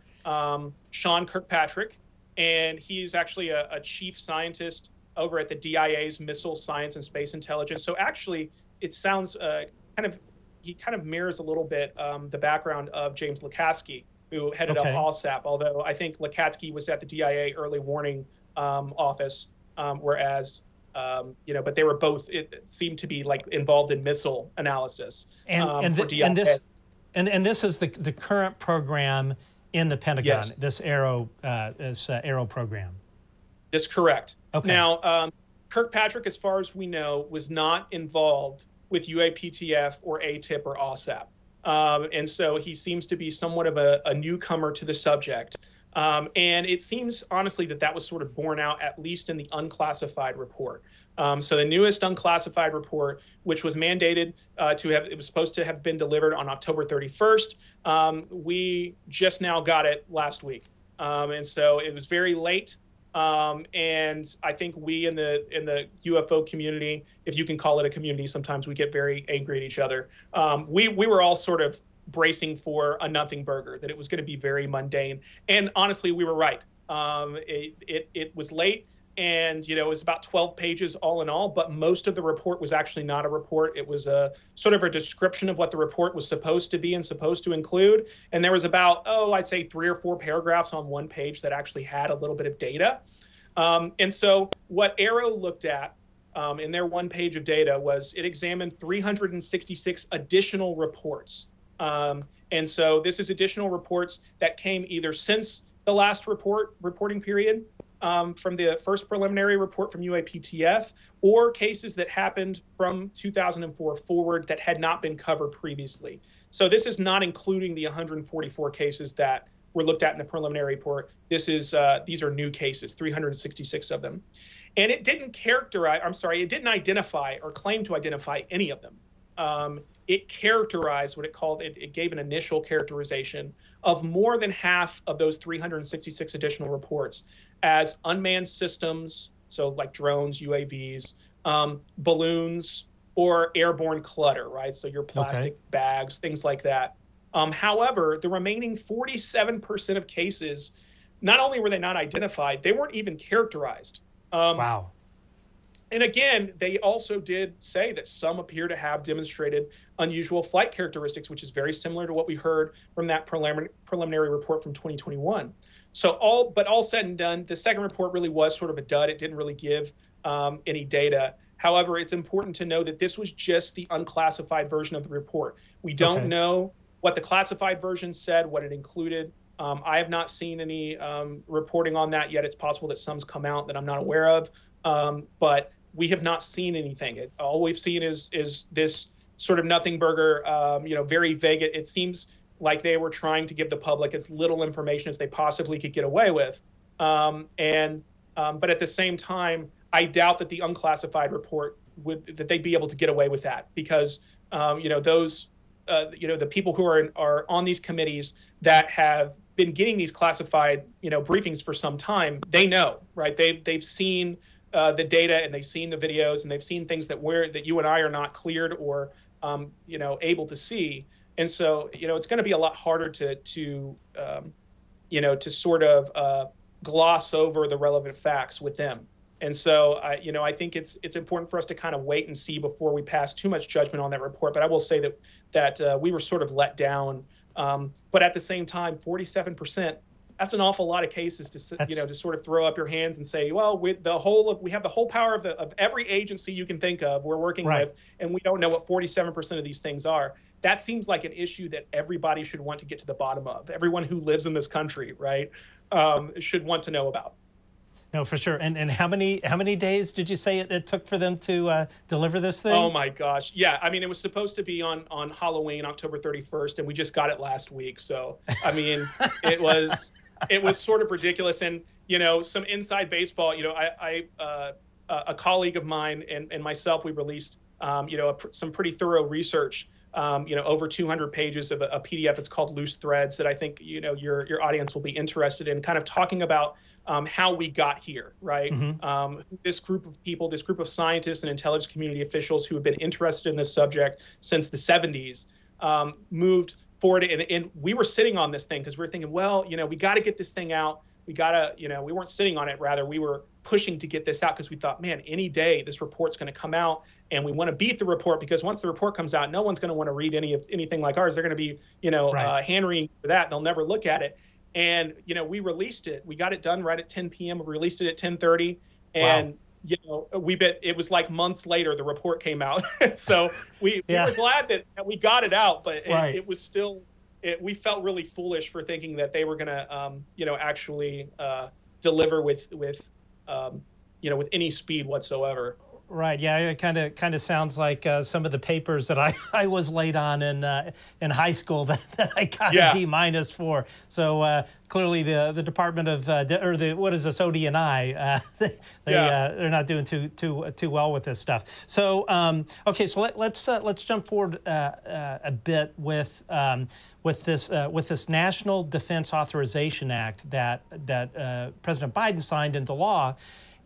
Sean Kirkpatrick. And he's actually a chief scientist over at the DIA's Missile Science and Space Intelligence. So actually, it sounds he kind of mirrors a little bit the background of James Lukatsky, who headed up OSAP, although I think Lukatsky was at the DIA early warning office, whereas, but they were both, it seemed to be like involved in missile analysis. And this is the current program in the Pentagon, yes. this AARO program. That's correct. Okay. Now, Kirkpatrick, as far as we know, was not involved with UAPTF or ATIP or OSAP. And so he seems to be somewhat of a newcomer to the subject. And it seems, honestly, that was sort of borne out, at least in the Unclassified Report. So the newest Unclassified Report, which was mandated it was supposed to have been delivered on October 31st. We just now got it last week. And so it was very late. And I think we in the UFO community, if you can call it a community, sometimes we get very angry at each other. We were all sort of bracing for a nothing burger, that it was going to be very mundane. And honestly, we were right. It was late, and it was about 12 pages all in all, but most of the report was actually not a report. It was a sort of a description of what the report was supposed to be and supposed to include. And there was about, I'd say 3 or 4 paragraphs on one page that actually had a little bit of data. And so what AARO looked at in their one page of data was it examined 366 additional reports. And so this is additional reports that came either since the last reporting period, from the first preliminary report from UAPTF, or cases that happened from 2004 forward that had not been covered previously. So this is not including the 144 cases that were looked at in the preliminary report. These are new cases, 366 of them. And it didn't identify or claim to identify any of them. It characterized what it called, it gave an initial characterization of more than half of those 366 additional reports as unmanned systems, so like drones, UAVs, balloons, or airborne clutter, right? So your plastic bags, things like that. However, the remaining 47% of cases, not only were they not identified, they weren't even characterized. Wow. And again, they also did say that some appear to have demonstrated unusual flight characteristics, which is very similar to what we heard from that preliminary report from 2021. So all said and done, the second report really was sort of a dud. It didn't really give any data. However, it's important to know that this was just the unclassified version of the report. We don't know what the classified version said, what it included. I have not seen any reporting on that yet. It's possible that some's come out that I'm not aware of, but we have not seen anything. All we've seen is this sort of nothing burger, very vague. It seems like they were trying to give the public as little information as they possibly could get away with. But at the same time, I doubt that the unclassified report that they'd be able to get away with that, because those the people who are on these committees that have been getting these classified briefings for some time, they know, right? They've seen the data, and they've seen the videos, and they've seen things that you and I are not cleared or able to see. And so it's going to be a lot harder to sort of gloss over the relevant facts with them. And so I think it's important for us to kind of wait and see before we pass too much judgment on that report. But I will say that we were sort of let down. But at the same time, 47%. That's an awful lot of cases to sort of throw up your hands and say, well, we have the whole power of every agency you can think of we're working with, and we don't know what 47% of these things are. That seems like an issue that everybody should want to get to the bottom of. Everyone who lives in this country, right, should want to know about. No, for sure. And how many days did you say it took for them to deliver this thing? Oh my gosh, yeah. I mean, it was supposed to be on Halloween, October 31st, and we just got it last week. So I mean, it was sort of ridiculous. And some inside baseball. A colleague of mine and myself, we released some pretty thorough research. Over 200 pages of a PDF. It's called Loose Threads, that I think your audience will be interested in, kind of talking about how we got here, right? Mm-hmm. This group of people, this group of scientists and intelligence community officials who have been interested in this subject since the 70s, moved forward. And we were sitting on this thing because we were thinking, well, we got to get this thing out. We weren't sitting on it. Rather, we were pushing to get this out because we thought, man, any day this report's going to come out, and we want to beat the report, because once the report comes out, no one's going to want to read anything like ours. They're going to be, hand-reading for that, and they'll never look at it. And, we released it. We got it done right at 10 p.m. We released it at 10:30. And, it was like months later, the report came out. So we were glad that we got it out, but it was still, we felt really foolish for thinking that they were going to, actually deliver with any speed whatsoever. Right. Yeah. It kind of sounds like some of the papers that I was late on in high school that I got a D- for. So clearly the Department of what is this, ODNI? They're not doing too well with this stuff. So okay. So let's jump forward a bit with this National Defense Authorization Act that President Biden signed into law.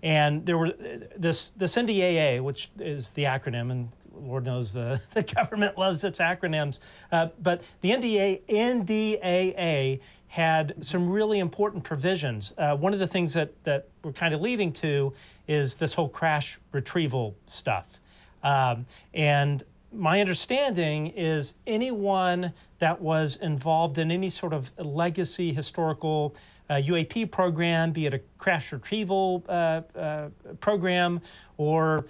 And there were this NDAA, which is the acronym, and Lord knows the government loves its acronyms, but the NDAA had some really important provisions. One of the things that we're kind of leading to is this whole crash retrieval stuff. And my understanding is anyone that was involved in any sort of legacy historical UAP program, be it a crash retrieval program, or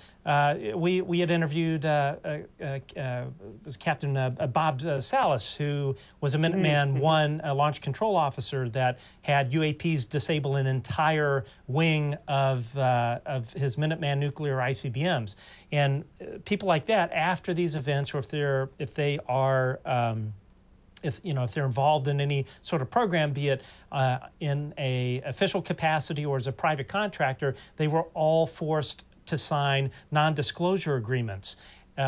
we had interviewed Captain Bob Salas, who was a Minuteman I launch control officer that had UAPs disable an entire wing of his Minuteman nuclear ICBMs. And people like that, after these events, or if they are if they're involved in any sort of program, be it in a official capacity or as a private contractor, they were all forced to sign non-disclosure agreements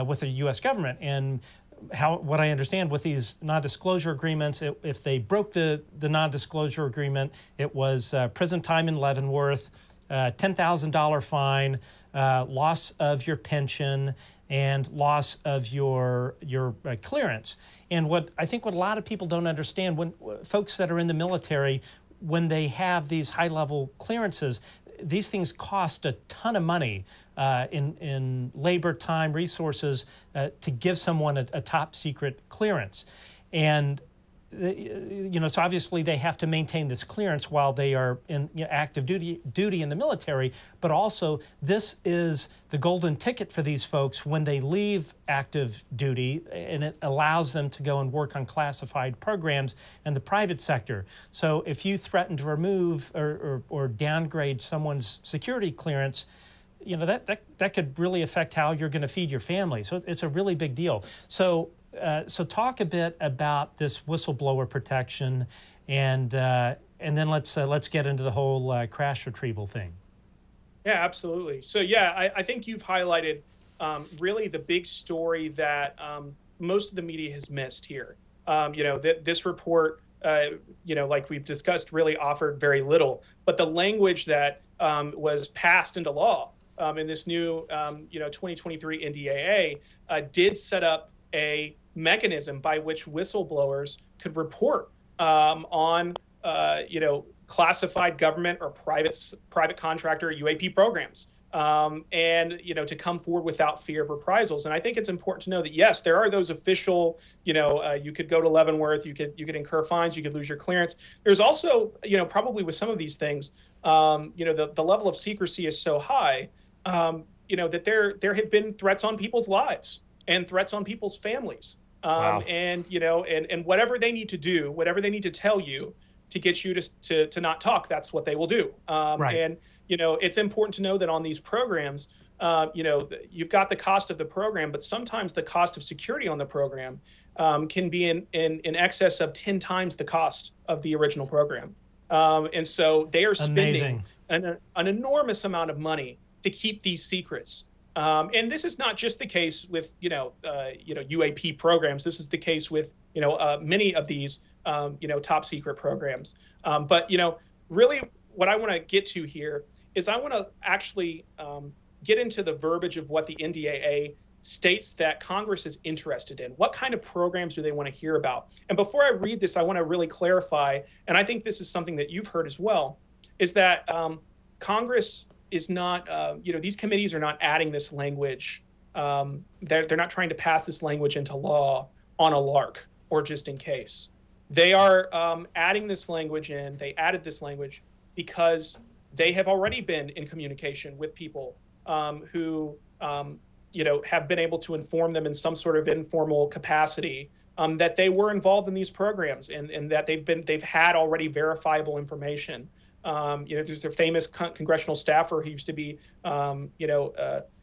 with the U.S. government. And what I understand with these non-disclosure agreements, if they broke the non-disclosure agreement, it was prison time in Leavenworth, $10,000 fine, loss of your pension, and loss of your clearance. And what I think what a lot of people don't understand, when folks that are in the military, when they have these high-level clearances, these things cost a ton of money in labor, time, resources to give someone a top secret clearance. And so obviously they have to maintain this clearance while they are in active duty in the military, but also this is the golden ticket for these folks when they leave active duty, and it allows them to go and work on classified programs in the private sector. So if you threaten to remove or downgrade someone's security clearance, that could really affect how you're going to feed your family. So it's a really big deal. So talk a bit about this whistleblower protection, and then let's get into the whole crash retrieval thing. Yeah, absolutely. So yeah, I think you've highlighted really the big story that most of the media has missed here. This report, like we've discussed, really offered very little. But the language that was passed into law in this new 2023 NDAA did set up a mechanism by which whistleblowers could report on classified government or private contractor UAP programs, and to come forward without fear of reprisals. And I think it's important to know that yes, there are those official, you could go to Leavenworth, you could incur fines, you could lose your clearance. There's also, probably with some of these things, the level of secrecy is so high, that there have been threats on people's lives and threats on people's families. Wow. And whatever they need to do, whatever they need to tell you to get you to not talk, that's what they will do. Right. And, it's important to know that on these programs, you've got the cost of the program, but sometimes the cost of security on the program can be in excess of 10 times the cost of the original program. And so they are spending an enormous amount of money to keep these secrets. And this is not just the case with, UAP programs. This is the case with, many of these, top secret programs. But really what I want to get to here is I want to actually get into the verbiage of what the NDAA states that Congress is interested in. What kind of programs do they want to hear about? And before I read this, I want to really clarify, and I think this is something that you've heard as well, is that Congress is not, these committees are not adding this language. They're not trying to pass this language into law on a lark or just in case. They are adding this language in. They added this language because they have already been in communication with people who, have been able to inform them in some sort of informal capacity that they were involved in these programs and that they've had already verifiable information. There's a famous congressional staffer who used to be,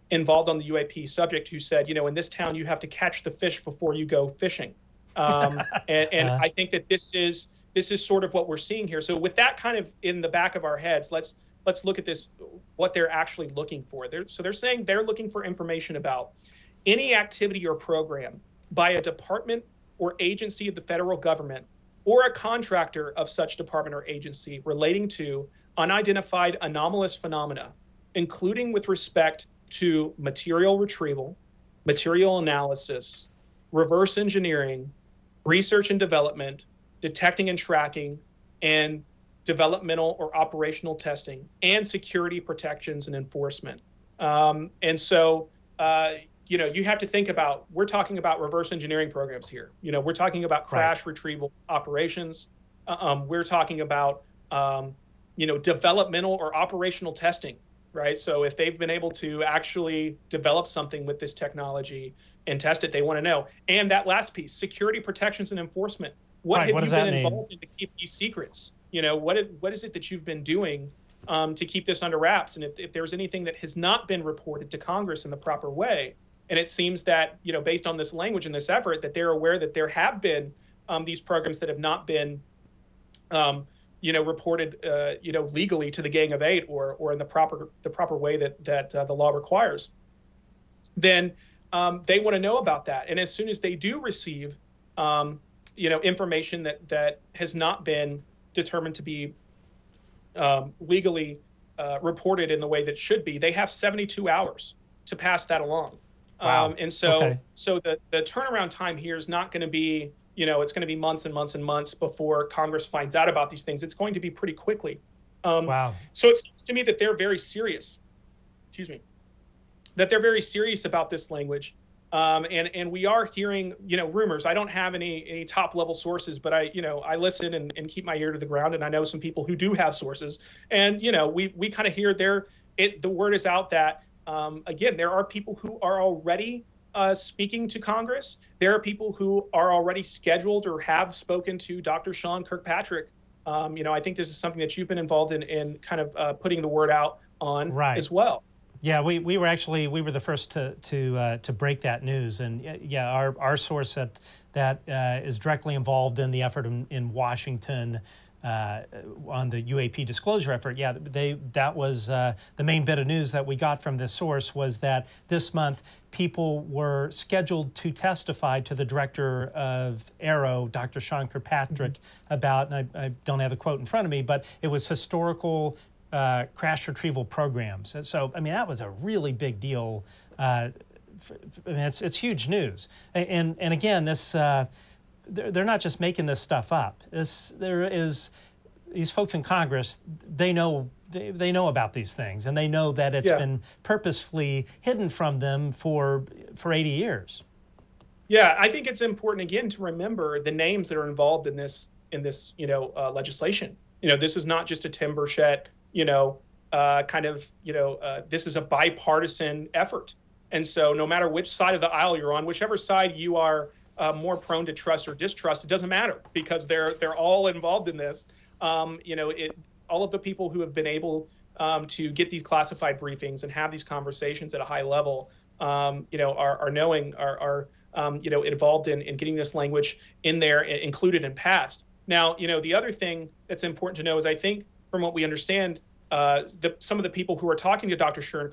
involved on the UAP subject who said, in this town, you have to catch the fish before you go fishing. And I think that this is sort of what we're seeing here. So with that kind of in the back of our heads, let's look at this, what they're actually looking for. They're saying they're looking for information about any activity or program by a department or agency of the federal government or a contractor of such department or agency relating to unidentified anomalous phenomena, including with respect to material retrieval, material analysis, reverse engineering, research and development, detecting and tracking, and developmental or operational testing, and security protections and enforcement. And so, you have to think about, we're talking about reverse engineering programs here. We're talking about crash retrieval operations. We're talking about, developmental or operational testing, right? So if they've been able to actually develop something with this technology and test it, they want to know. And that last piece, security protections and enforcement. What have you been involved in to keep these secrets? What is it that you've been doing to keep this under wraps? And if there's anything that has not been reported to Congress in the proper way, and it seems that, based on this language and this effort, that they're aware that there have been these programs that have not been, reported, legally to the Gang of Eight or in the proper way that the law requires, then they want to know about that. And as soon as they do receive, information that has not been determined to be legally reported in the way that it should be, they have 72 hours to pass that along. Wow. And so the turnaround time here is not going to be, it's going to be months and months and months before Congress finds out about these things. It's going to be pretty quickly. Wow. So it seems to me that they're very serious. Excuse me. That they're very serious about this language. And we are hearing, rumors. I don't have any top level sources, but I listen and keep my ear to the ground. And I know some people who do have sources. And, we kind of hear the word is out that, again, there are people who are already speaking to Congress. There are people who are already scheduled or have spoken to Dr. Sean Kirkpatrick. I think this is something that you've been involved in kind of putting the word out on as well. Yeah, we were the first to break that news, and yeah, our source that is directly involved in the effort in Washington on the UAP disclosure effort. Yeah, that was the main bit of news that we got from this source, was that this month people were scheduled to testify to the director of AARO, Dr. Sean Kirkpatrick, about, and I don't have the quote in front of me, but it was historical crash retrieval programs. And so, I mean, that was a really big deal. I mean, it's huge news. And again, this they're not just making this stuff up. These folks in Congress, they know about these things, and they know that it's been purposefully hidden from them for 80 years. Yeah, I think it's important again to remember the names that are involved in this legislation. This is not just a Tim Burchette. This is a bipartisan effort. And so no matter which side of the aisle you're on, whichever side you are more prone to trust or distrust, it doesn't matter, because they're all involved in this. All of the people who have been able to get these classified briefings and have these conversations at a high level, are involved in getting this language in there, included and passed. Now, the other thing that's important to know is, I think, from what we understand, some of the people who are talking to Dr. Sean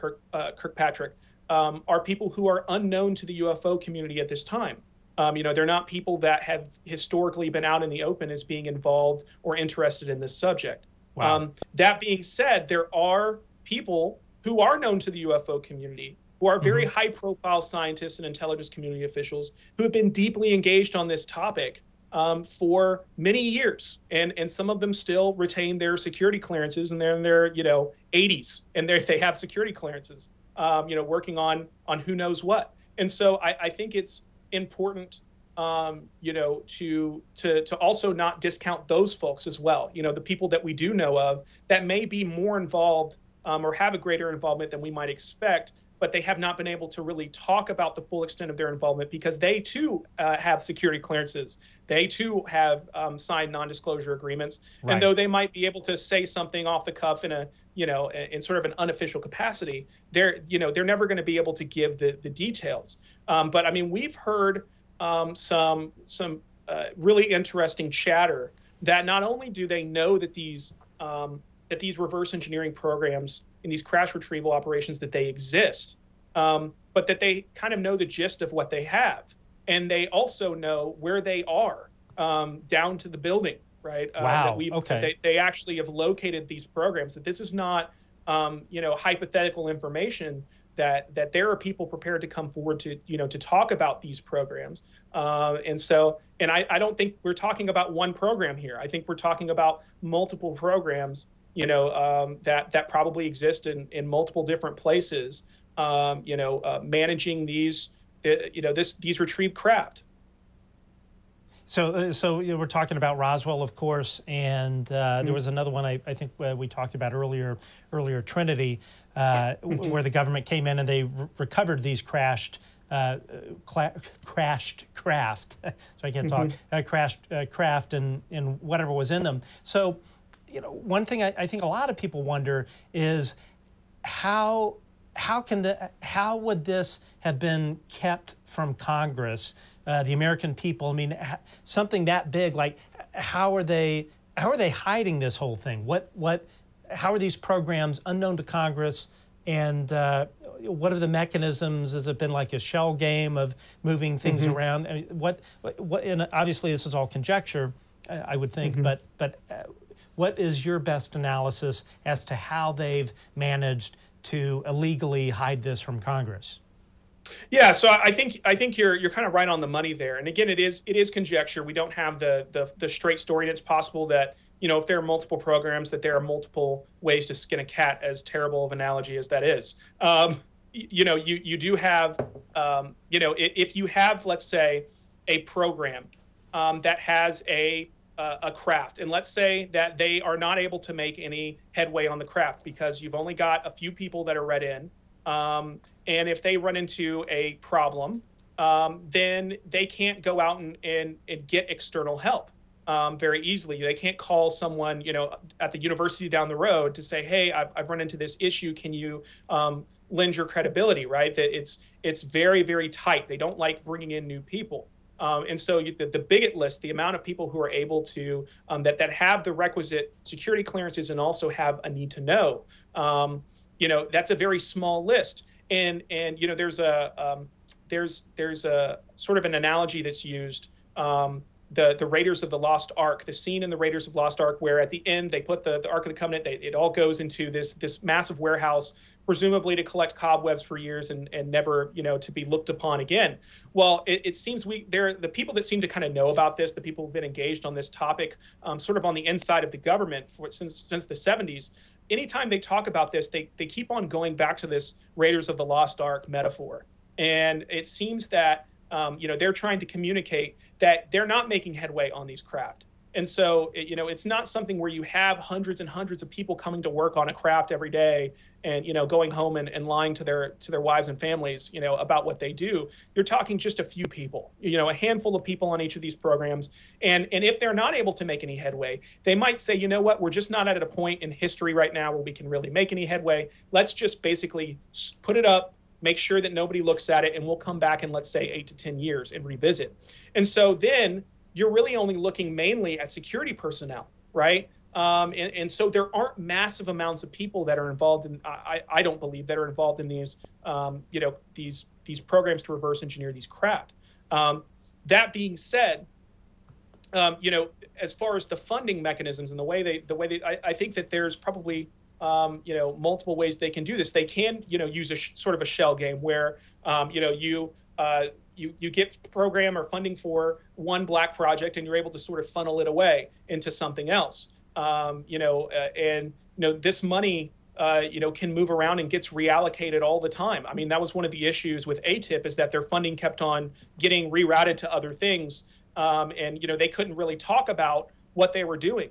Kirkpatrick are people who are unknown to the UFO community at this time. They're not people that have historically been out in the open as being involved or interested in this subject. Wow. That being said, there are people who are known to the UFO community, who are very high-profile scientists and intelligence community officials who have been deeply engaged on this topic for many years, and some of them still retain their security clearances, and they're in their 80s, and they have security clearances, working on who knows what. And so I think it's important, to also not discount those folks as well. The people that we do know of that may be more involved or have a greater involvement than we might expect, but they have not been able to really talk about the full extent of their involvement, because they too have security clearances. They too have signed non-disclosure agreements. Right. And though they might be able to say something off the cuff in in sort of an unofficial capacity, they're never going to be able to give the details. But I mean, we've heard some really interesting chatter that not only do they know that these reverse engineering programs and these crash retrieval operations, that they exist, but that they kind of know the gist of what they have. And they also know where they are, down to the building, right? Wow. They actually have located these programs, that this is not, hypothetical information, that there are people prepared to come forward to talk about these programs. And I don't think we're talking about one program here. I think we're talking about multiple programs, that probably exist in multiple different places, managing these retrieved craft. So we're talking about Roswell, of course, and there was another one I think we talked about earlier, Trinity, where the government came in and they recovered these crashed craft. So I can't talk. Crashed craft and whatever was in them. So, one thing I think a lot of people wonder is how would this have been kept from Congress, the American people? I mean, something that big, like how are they hiding this whole thing? How are these programs unknown to Congress, and what are the mechanisms? Has it been like a shell game of moving things around? I mean, and obviously this is all conjecture, I would think, but what is your best analysis as to how they've managed to illegally hide this from Congress? Yeah, so I think you're kind of right on the money there. And again, it is conjecture. We don't have the straight story, and it's possible that if there are multiple programs, that there are multiple ways to skin a cat, as terrible of an analogy as that is. You do have, if you have, let's say, a program that has a craft, and let's say that they are not able to make any headway on the craft because you've only got a few people that are read in, and if they run into a problem, then they can't go out and get external help very easily. They can't call someone, at the university down the road to say, hey, I've run into this issue. Can you lend your credibility, right? That it's very, very tight. They don't like bringing in new people. And so the bigot list, the amount of people who are able to, that have the requisite security clearances and also have a need to know, that's a very small list. And there's a sort of an analogy that's used, the Raiders of the Lost Ark, the scene in the Raiders of the Lost Ark where at the end they put the Ark of the Covenant, it all goes into this massive warehouse, presumably to collect cobwebs for years and never, to be looked upon again. Well, it seems the people that seem to kind of know about this, the people who've been engaged on this topic, sort of on the inside of the government since the 70s, anytime they talk about this, they keep on going back to this Raiders of the Lost Ark metaphor. And it seems that, they're trying to communicate that they're not making headway on these craft. And so, it's not something where you have hundreds and hundreds of people coming to work on a craft every day and, going home and lying to their wives and families, about what they do. You're talking just a few people, a handful of people on each of these programs. And if they're not able to make any headway, they might say, you know what, we're just not at a point in history right now where we can really make any headway. Let's just basically put it up, make sure that nobody looks at it, and we'll come back in, let's say, 8 to 10 years and revisit. And so then you're really only looking mainly at security personnel, right? And so there aren't massive amounts of people that are involved in, I don't believe, that are involved in these, these programs to reverse engineer these craft. That being said, as far as the funding mechanisms and the way they, I think that there's probably, multiple ways they can do this. They can, use a sort of a shell game where, you get program or funding for one black project and you're able to sort of funnel it away into something else. This money, can move around and gets reallocated all the time. I mean, that was one of the issues with ATIP, is that their funding kept on getting rerouted to other things. They couldn't really talk about what they were doing.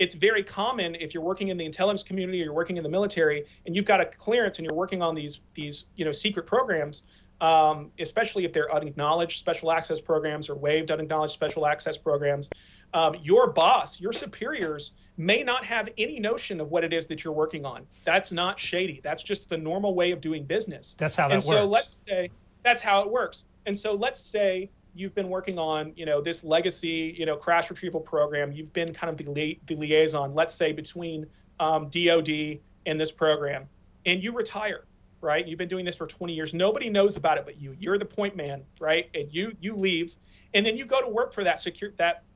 It's very common if you're working in the intelligence community or you're working in the military and you've got a clearance and you're working on these secret programs, especially if they're unacknowledged special access programs or waived unacknowledged special access programs, your boss, your superiors may not have any notion of what it is that you're working on. That's not shady. That's just the normal way of doing business. That's how that works. And so let's say that's how it works. And so let's say you've been working on, this legacy, crash retrieval program. You've been kind of the liaison, let's say, between DOD and this program, and you retire, right? You've been doing this for 20 years. Nobody knows about it but you. You're the point man, right? And you leave, and then you go to work for that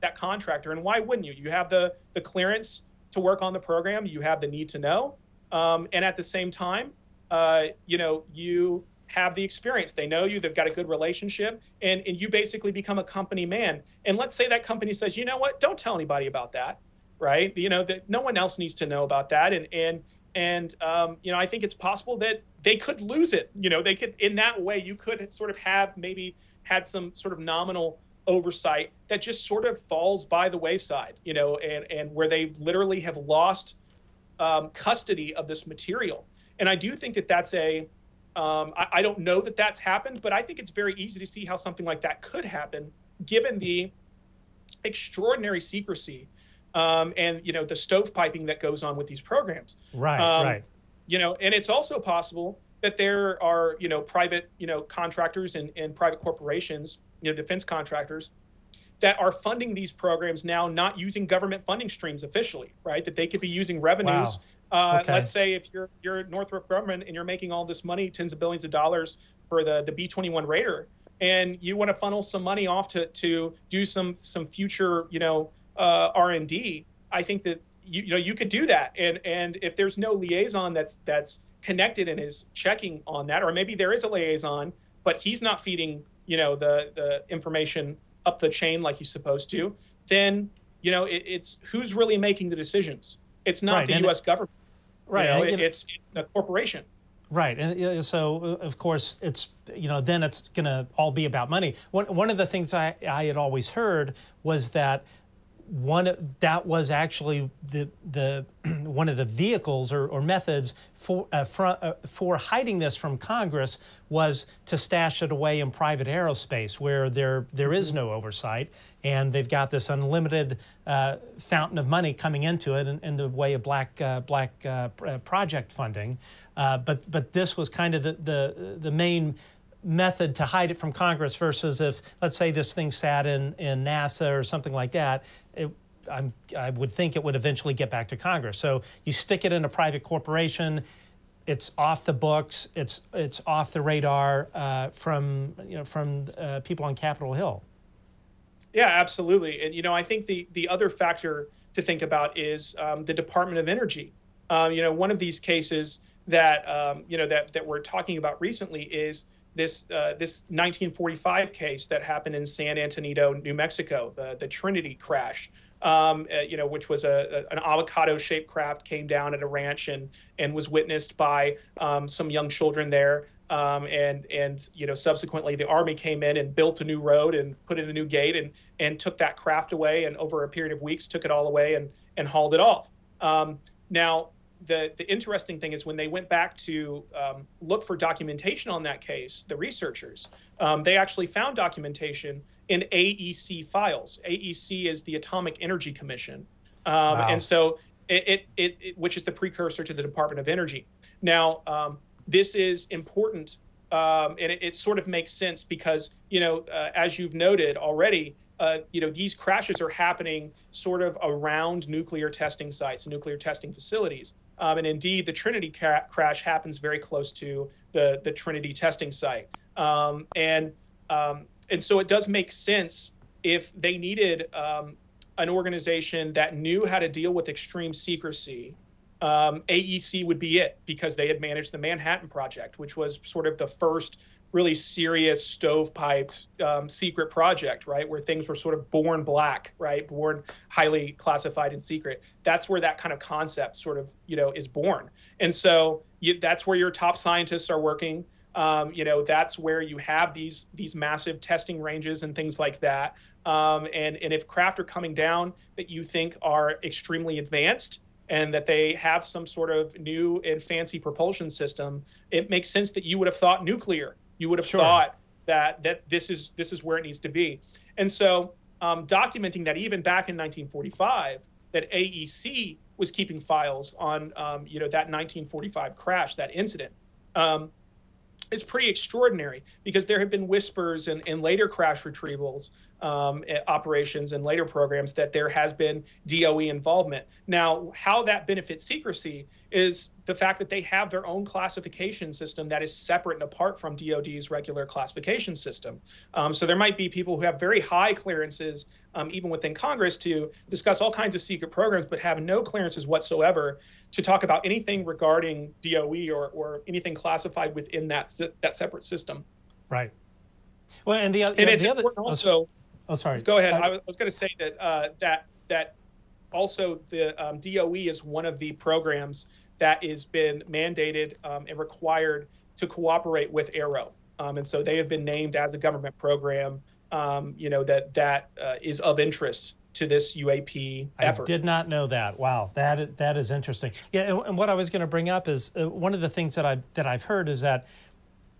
that contractor. And why wouldn't you? You have the clearance to work on the program. You have the need to know, and at the same time, you have the experience. They know you, they've got a good relationship, and you basically become a company man. And let's say that company says, you know what, don't tell anybody about that, right? That no one else needs to know about that. And I think it's possible that they could lose it. They could, in that way, you could sort of have maybe had some sort of nominal oversight that just sort of falls by the wayside, and where they literally have lost custody of this material. And I do think that that's I don't know that that's happened, but I think it's very easy to see how something like that could happen, given the extraordinary secrecy and the stovepiping that goes on with these programs. Right, right. And it's also possible that there are private contractors and private corporations, defense contractors, that are funding these programs now, not using government funding streams officially, right? That they could be using revenues. Wow. Okay. Let's say if you're Northrop Grumman and you're making all this money, tens of billions of dollars for the B-21 Raider, and you want to funnel some money off to do some future R&D, I think that you could do that. And if there's no liaison that's connected and is checking on that, or maybe there is a liaison, but he's not feeding the information up the chain like he's supposed to, then it's who's really making the decisions. It's not the U.S. government. Right. It's a corporation. Right. And so, of course, it's, then it's going to all be about money. One of the things I had always heard was that that was actually the one of the vehicles or methods for hiding this from Congress was to stash it away in private aerospace where there is no oversight, and they've got this unlimited fountain of money coming into it in the way of black project funding, but this was kind of the main method to hide it from Congress versus if, let's say, this thing sat in NASA or something like that, I would think it would eventually get back to Congress. So you stick it in a private corporation, it's off the books, it's off the radar from people on Capitol Hill. Yeah, absolutely. And I think the other factor to think about is the Department of Energy. One of these cases that that we're talking about recently is this 1945 case that happened in San Antonio, New Mexico, the Trinity crash, which was an avocado-shaped craft, came down at a ranch and was witnessed by some young children there. And subsequently the Army came in and built a new road and put in a new gate and took that craft away, and over a period of weeks took it all away and hauled it off. Now, the interesting thing is when they went back to look for documentation on that case, the researchers, they actually found documentation in AEC files. AEC is the Atomic Energy Commission. Wow. And so it which is the precursor to the Department of Energy. Now, this is important, and it sort of makes sense because, as you've noted already, these crashes are happening sort of around nuclear testing sites, nuclear testing facilities. And indeed, the Trinity crash happens very close to the Trinity testing site. And so it does make sense if they needed an organization that knew how to deal with extreme secrecy. AEC would be it, because they had managed the Manhattan Project, which was sort of the first really serious stovepiped secret project, right, where things were sort of born black, right, born highly classified and secret. That's where that kind of concept sort of, is born. And so that's where your top scientists are working. That's where you have these massive testing ranges and things like that. And if craft are coming down that you think are extremely advanced and that they have some sort of new and fancy propulsion system, it makes sense that you would have thought nuclear. You would have thought that this is where it needs to be. And so documenting that even back in 1945, that AEC was keeping files on, that 1945 crash, that incident, is pretty extraordinary, because there have been whispers in later crash retrievals operations and later programs that there has been DOE involvement. Now, how that benefits secrecy is the fact that they have their own classification system that is separate and apart from DOD's regular classification system. So there might be people who have very high clearances, even within Congress, to discuss all kinds of secret programs, but have no clearances whatsoever to talk about anything regarding DOE or anything classified within that separate system. Right. Well, and the other also. Oh, sorry. Go ahead. I was going to say that also the DOE is one of the programs that has been mandated and required to cooperate with Aero, and so they have been named as a government program, that is of interest to this UAP effort. I did not know that. Wow, that is interesting. Yeah, and what I was going to bring up is one of the things that I've heard is that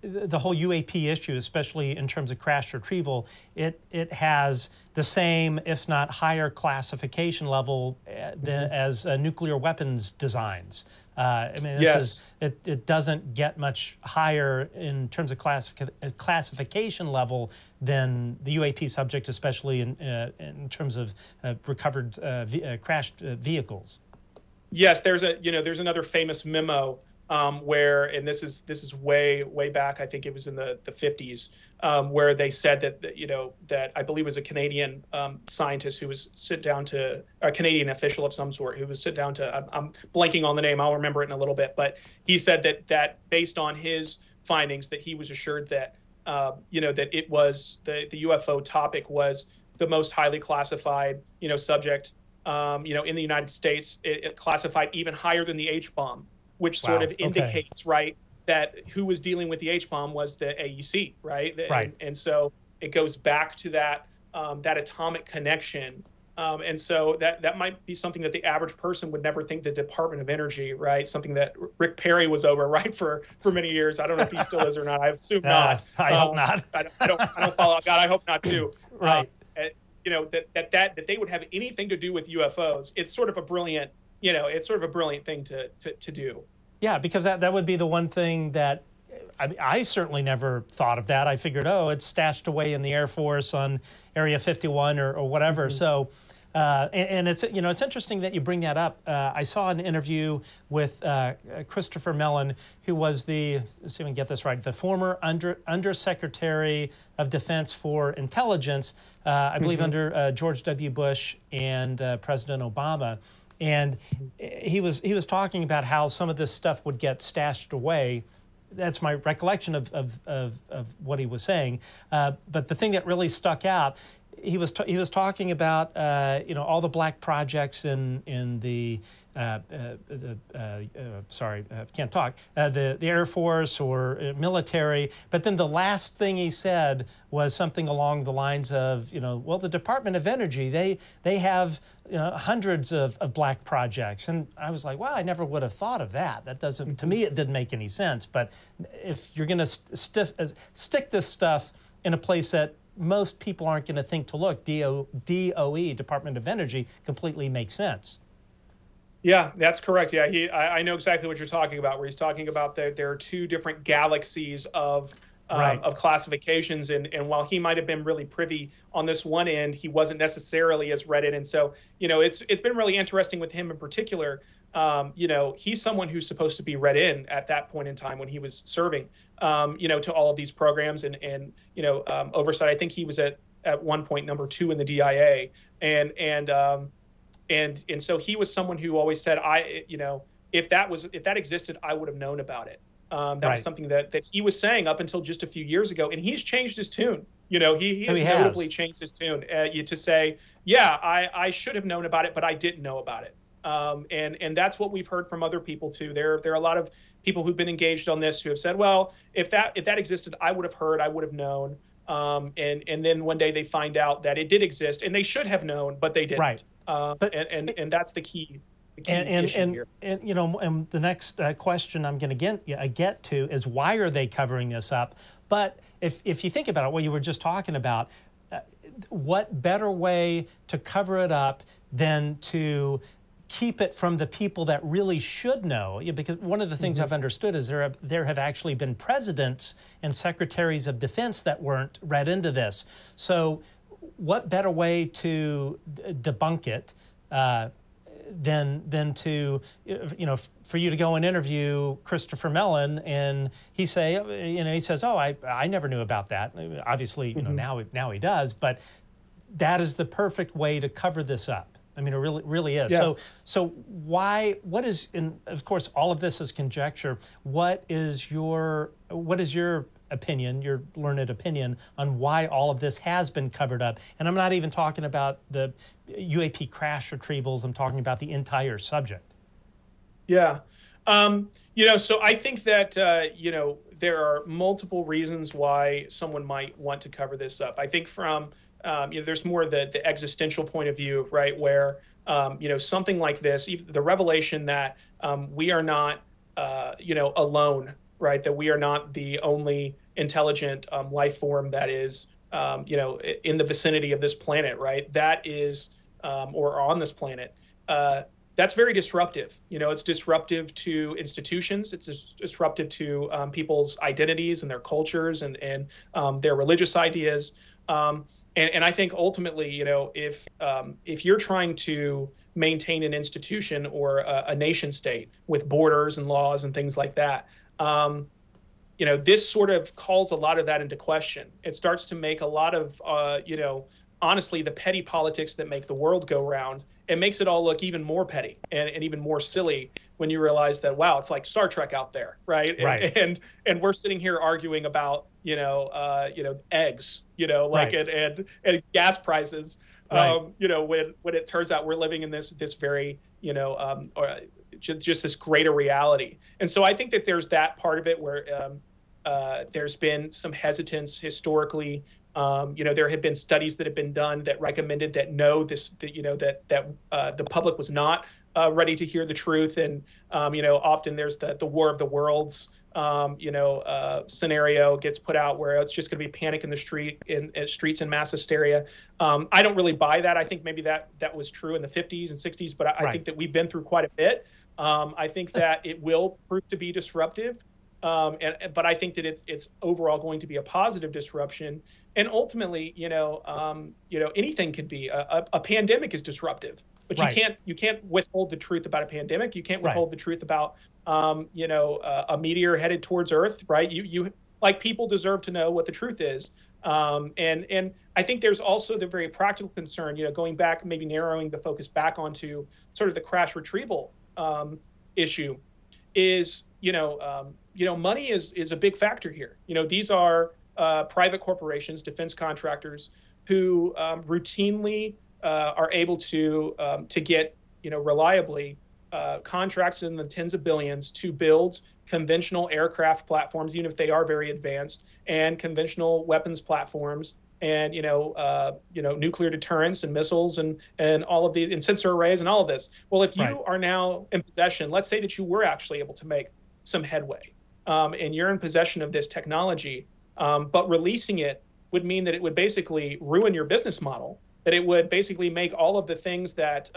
the whole UAP issue, especially in terms of crash retrieval, it has the same, if not higher, classification level as nuclear weapons designs. It doesn't get much higher in terms of classification level than the UAP subject, especially in terms of recovered crashed vehicles. Yes, there's another famous memo where, and this is way back, I think it was in the 50s, where they said that I believe it was a Canadian scientist who was sit down to a Canadian official of some sort who was sit down to, I'm blanking on the name, I'll remember it in a little bit, but he said that based on his findings that he was assured that that it was the UFO topic was the most highly classified, subject, in the United States. It classified even higher than the H-bomb, which sort of indicates, right, that who was dealing with the H-bomb was the AUC, right? Right. And so it goes back to that atomic connection. And so that might be something that the average person would never think the Department of Energy, right? Something that Rick Perry was over, right, for many years. I don't know if he still is or not. I assume not. I hope not. I don't follow. God, I hope not too. Right. That they would have anything to do with UFOs. It's sort of a brilliant, thing to do. Yeah, because that would be the one thing that I certainly never thought of that. I figured, it's stashed away in the Air Force on Area 51 or whatever. Mm-hmm. So, and it's it's interesting that you bring that up. I saw an interview with Christopher Mellon, who was let's see if I can get this right, the former Undersecretary of Defense for Intelligence, I believe under George W. Bush and President Obama. And he was talking about how some of this stuff would get stashed away. That's my recollection of what he was saying. But the thing that really stuck out, he was talking about all the black projects in the can't talk, the Air Force or military. But then the last thing he said was something along the lines of, the Department of Energy, they have hundreds of black projects. And I was like, wow, I never would have thought of that. That doesn't, to me, it didn't make any sense. But if you're going to stick this stuff in a place that most people aren't going to think to look, DOE, Department of Energy, completely makes sense. Yeah, that's correct. Yeah, I know exactly what you're talking about, where he's talking about there are two different galaxies of classifications, and while he might have been really privy on this one end, he wasn't necessarily as read it. And so, it's been really interesting with him in particular. He's someone who's supposed to be read in at that point in time when he was serving, to all of these programs and oversight. I think he was at one point number 2 in the DIA, and so he was someone who always said, if that existed, I would have known about it. That was something that he was saying up until just a few years ago, and he's changed his tune. He has notably changed his tune to say, I should have known about it, but I didn't know about it. And that's what we've heard from other people too. There are a lot of people who've been engaged on this who have said, well, if that existed, I would have heard, I would have known. And then one day they find out that it did exist, and they should have known, but they didn't. Right. And that's the key. And the next question I'm going to get to is, why are they covering this up? But if you think about it, what you were just talking about, what better way to cover it up than to keep it from the people that really should know? Because one of the things I've understood is there have actually been presidents and secretaries of defense that weren't read into this. So what better way to debunk it than to, for you to go and interview Christopher Mellon, and he says, I never knew about that. Obviously, now he does, but that is the perfect way to cover this up. I mean, it really is. Yeah. So what is, and of course, all of this is conjecture. What is your opinion, your learned opinion, on why all of this has been covered up? And I'm not even talking about the UAP crash retrievals. I'm talking about the entire subject. Yeah. So I think that, there are multiple reasons why someone might want to cover this up. I think from, there's more the existential point of view, right, where, something like this, the revelation that we are not, alone, right, that we are not the only intelligent life form that is, in the vicinity of this planet, right, that is, or on this planet. That's very disruptive. It's disruptive to institutions. It's disruptive to people's identities and their cultures and their religious ideas. And I think ultimately, if you're trying to maintain an institution or a nation state with borders and laws and things like that, this sort of calls a lot of that into question. It starts to make a lot of, honestly, the petty politics that make the world go round. it makes it all look even more petty and even more silly when you realize that, wow, it's like Star Trek out there, right? Right. And we're sitting here arguing about, eggs, like, right. and gas prices, Right. when it turns out we're living in this very, just this greater reality. And so I think that there's that part of it where there's been some hesitance historically. There have been studies that have been done that recommended that the public was not ready to hear the truth. And, often there's the War of the Worlds, scenario gets put out where it's just going to be panic in the streets and mass hysteria. I don't really buy that. I think maybe that was true in the 50s and 60s, but I think that we've been through quite a bit. I think that it will prove to be disruptive. But I think that it's overall going to be a positive disruption. And ultimately, anything could be a pandemic is disruptive, but you can't withhold the truth about a pandemic. You can't withhold the truth about, a meteor headed towards Earth, right? You like, people deserve to know what the truth is. And I think there's also the very practical concern, going back, maybe narrowing the focus back onto sort of the crash retrieval issue is, money is a big factor here. These are private corporations, defense contractors, who routinely are able to get, reliably contracts in the tens of billions to build conventional aircraft platforms, even if they are very advanced, and conventional weapons platforms, and nuclear deterrence and missiles and all of these, and sensor arrays and all of this. Well, if you are now in possession, let's say that you were actually able to make some headway, and you're in possession of this technology, but releasing it would mean that it would basically ruin your business model, that it would basically make all of the things that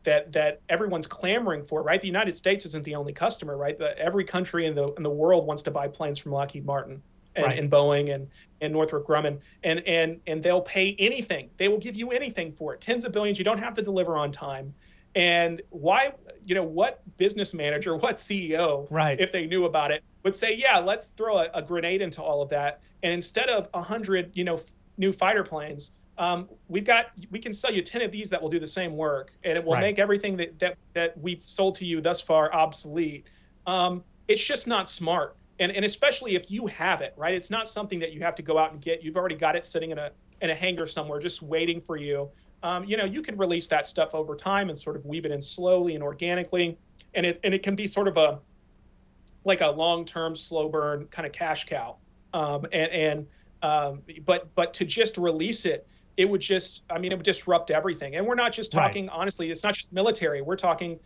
that everyone's clamoring for, right? The United States isn't the only customer, right? Every country in the world wants to buy planes from Lockheed Martin and Boeing and Northrop Grumman, and they'll pay anything. They will give you anything for it, tens of billions. You don't have to deliver on time. And why, what business manager, what CEO, if they knew about it, would say, yeah, let's throw a grenade into all of that. And instead of 100, new fighter planes, we can sell you 10 of these that will do the same work, and it will make everything that we've sold to you thus far obsolete. It's just not smart. And especially if you have it, right? It's not something that you have to go out and get. You've already got it sitting in a hangar somewhere, just waiting for you. You can release that stuff over time and sort of weave it in slowly and organically. And it can be sort of a long-term, slow burn kind of cash cow. But to just release it, it would disrupt everything. And we're not just talking, honestly, it's not just military. We're talking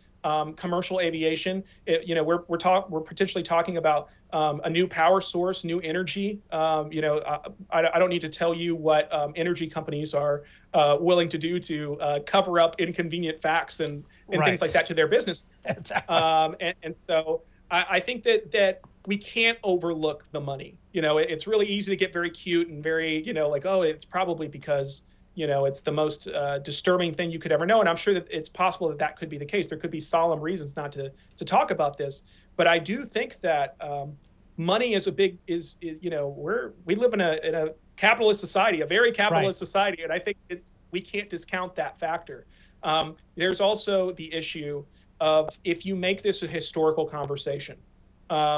commercial aviation. We're potentially talking about a new power source, new energy. I don't need to tell you what energy companies are willing to do to cover up inconvenient facts and things like that to their business. Exactly. And so I think that we can't overlook the money. It's really easy to get very cute and very, it's probably because, it's the most disturbing thing you could ever know. And I'm sure that it's possible that could be the case. There could be solemn reasons not to talk about this. But I do think that money is we live in a capitalist society, a very capitalist society. And I think we can't discount that factor. There's also the issue of, if you make this a historical conversation,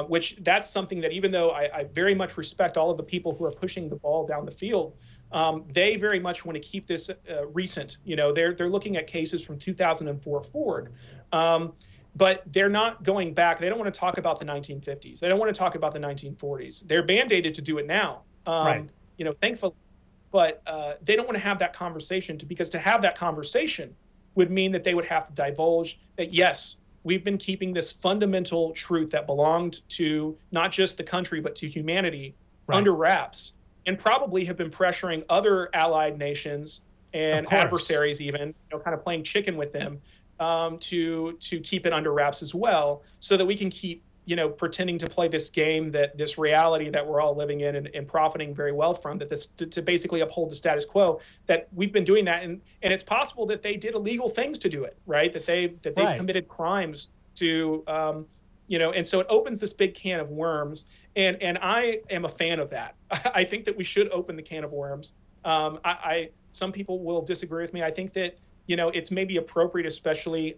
which that's something that, even though I very much respect all of the people who are pushing the ball down the field, they very much want to keep this recent. They're looking at cases from 2004 forward, but they're not going back. They don't want to talk about the 1950s. They don't want to talk about the 1940s. They're band-aided to do it now, thankfully, but they don't want to have that conversation, because to have that conversation would mean that they would have to divulge that, yes, we've been keeping this fundamental truth that belonged to not just the country, but to humanity under wraps, and probably have been pressuring other allied nations and adversaries, even, kind of playing chicken with them, to keep it under wraps as well, so that we can keep, pretending to play this game, that this reality that we're all living in and profiting very well from, that this to basically uphold the status quo, that we've been doing that. And it's possible that they did illegal things to do it, right? That they committed crimes to, and so it opens this big can of worms. And I am a fan of that. I think that we should open the can of worms. Some people will disagree with me. I think that, you know, it's maybe appropriate, especially,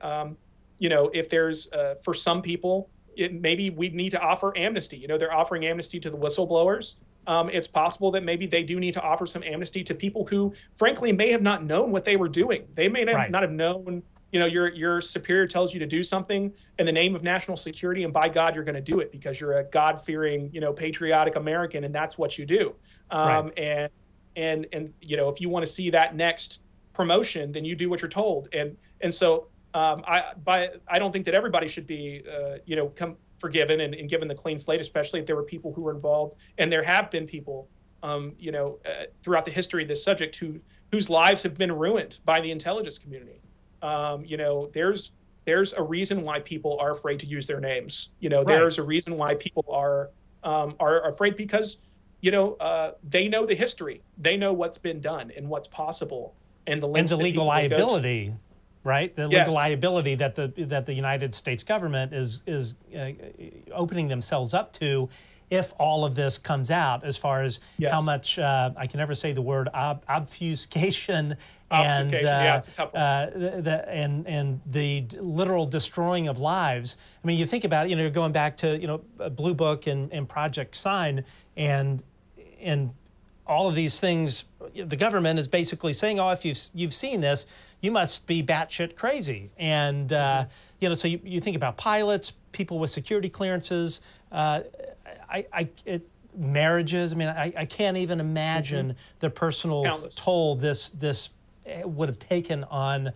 you know, if there's, for some people, maybe we need to offer amnesty. You know, they're offering amnesty to the whistleblowers. It's possible that maybe they do need to offer some amnesty to people who, frankly, may have not known what they were doing. They may not have known, you know, your superior tells you to do something in the name of national security, and by God, you're going to do it because you're a God-fearing, you know, patriotic American, and that's what you do. And you know, if you want to see that next promotion, then you do what you're told. And so I don't think that everybody should be, you know, forgiven and given the clean slate, especially if there were people who were involved. And there have been people, you know, throughout the history of this subject whose lives have been ruined by the intelligence community. You know, there's a reason why people are afraid to use their names. You know, there's a reason why people are afraid because, you know, they know the history, they know what's been done and what's possible, and the legal liability. Right, the legal liability that the United States government is opening themselves up to, if all of this comes out, as far as how much I can never say the word obfuscation and the literal destroying of lives. I mean, you think about it, you know, going back to, you know, Blue Book and Project Sign and all of these things. The government is basically saying, oh, if you've seen this, you must be batshit crazy. And, you know, so you think about pilots, people with security clearances, marriages. I mean, I can't even imagine the personal toll this would have taken on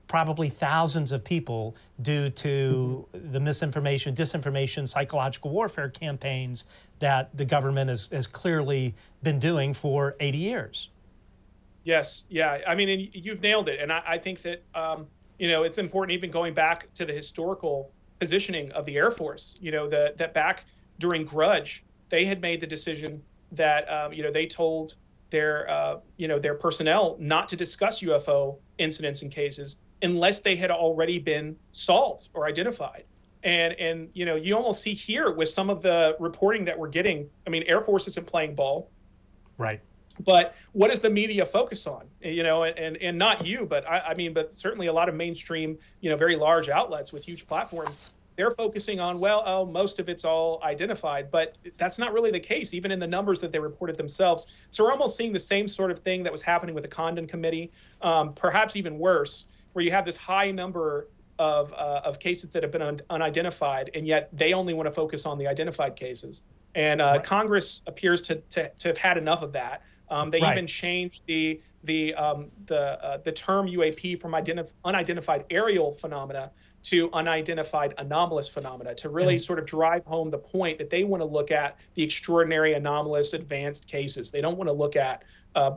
probably thousands of people due to the misinformation, disinformation, psychological warfare campaigns that the government has clearly been doing for 80 years. Yes, yeah. I mean, and you've nailed it. And I think that, you know, it's important, even going back to the historical positioning of the Air Force, you know, that back during Grudge, they had made the decision that, you know, they told their, you know, their personnel not to discuss UFO incidents and cases unless they had already been solved or identified. And you know, you almost see here with some of the reporting that we're getting, I mean, Air Force isn't playing ball. Right. But what does the media focus on? You know, and not you, but I mean, but certainly a lot of mainstream, you know, very large outlets with huge platforms, they're focusing on, well, oh, most of it's all identified, but that's not really the case, even in the numbers that they reported themselves. So we're almost seeing the same sort of thing that was happening with the Condon Committee, perhaps even worse, where you have this high number of cases that have been unidentified, and yet they only want to focus on the identified cases. And Congress appears to have had enough of that. They even changed the term UAP from unidentified aerial phenomena to unidentified anomalous phenomena, to really sort of drive home the point that they want to look at the extraordinary, anomalous, advanced cases. They don't want to look at,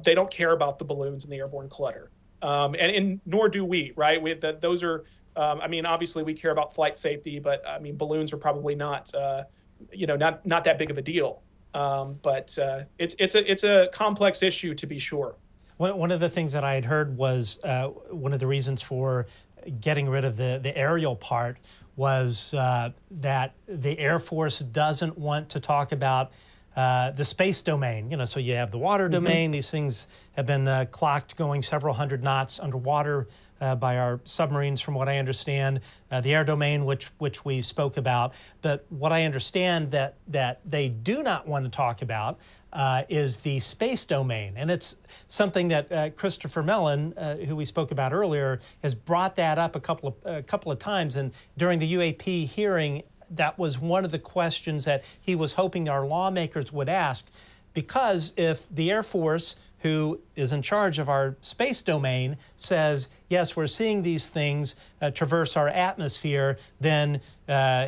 they don't care about the balloons and the airborne clutter. And nor do we, right? Those are, I mean, obviously we care about flight safety, but I mean, balloons are probably not, you know, not that big of a deal. But it's a complex issue, to be sure. One of the things that I had heard was one of the reasons for getting rid of the aerial part was that the Air Force doesn't want to talk about the space domain. You know, so you have the water domain. These things have been clocked going several hundred knots underwater by our submarines, from what I understand. The air domain, which we spoke about. But what I understand that they do not want to talk about is the space domain. And it's something that Christopher Mellon, who we spoke about earlier, has brought that up a couple of times. And during the UAP hearing, that was one of the questions that he was hoping our lawmakers would ask, because if the Air Force, who is in charge of our space domain, says, yes, we're seeing these things traverse our atmosphere, then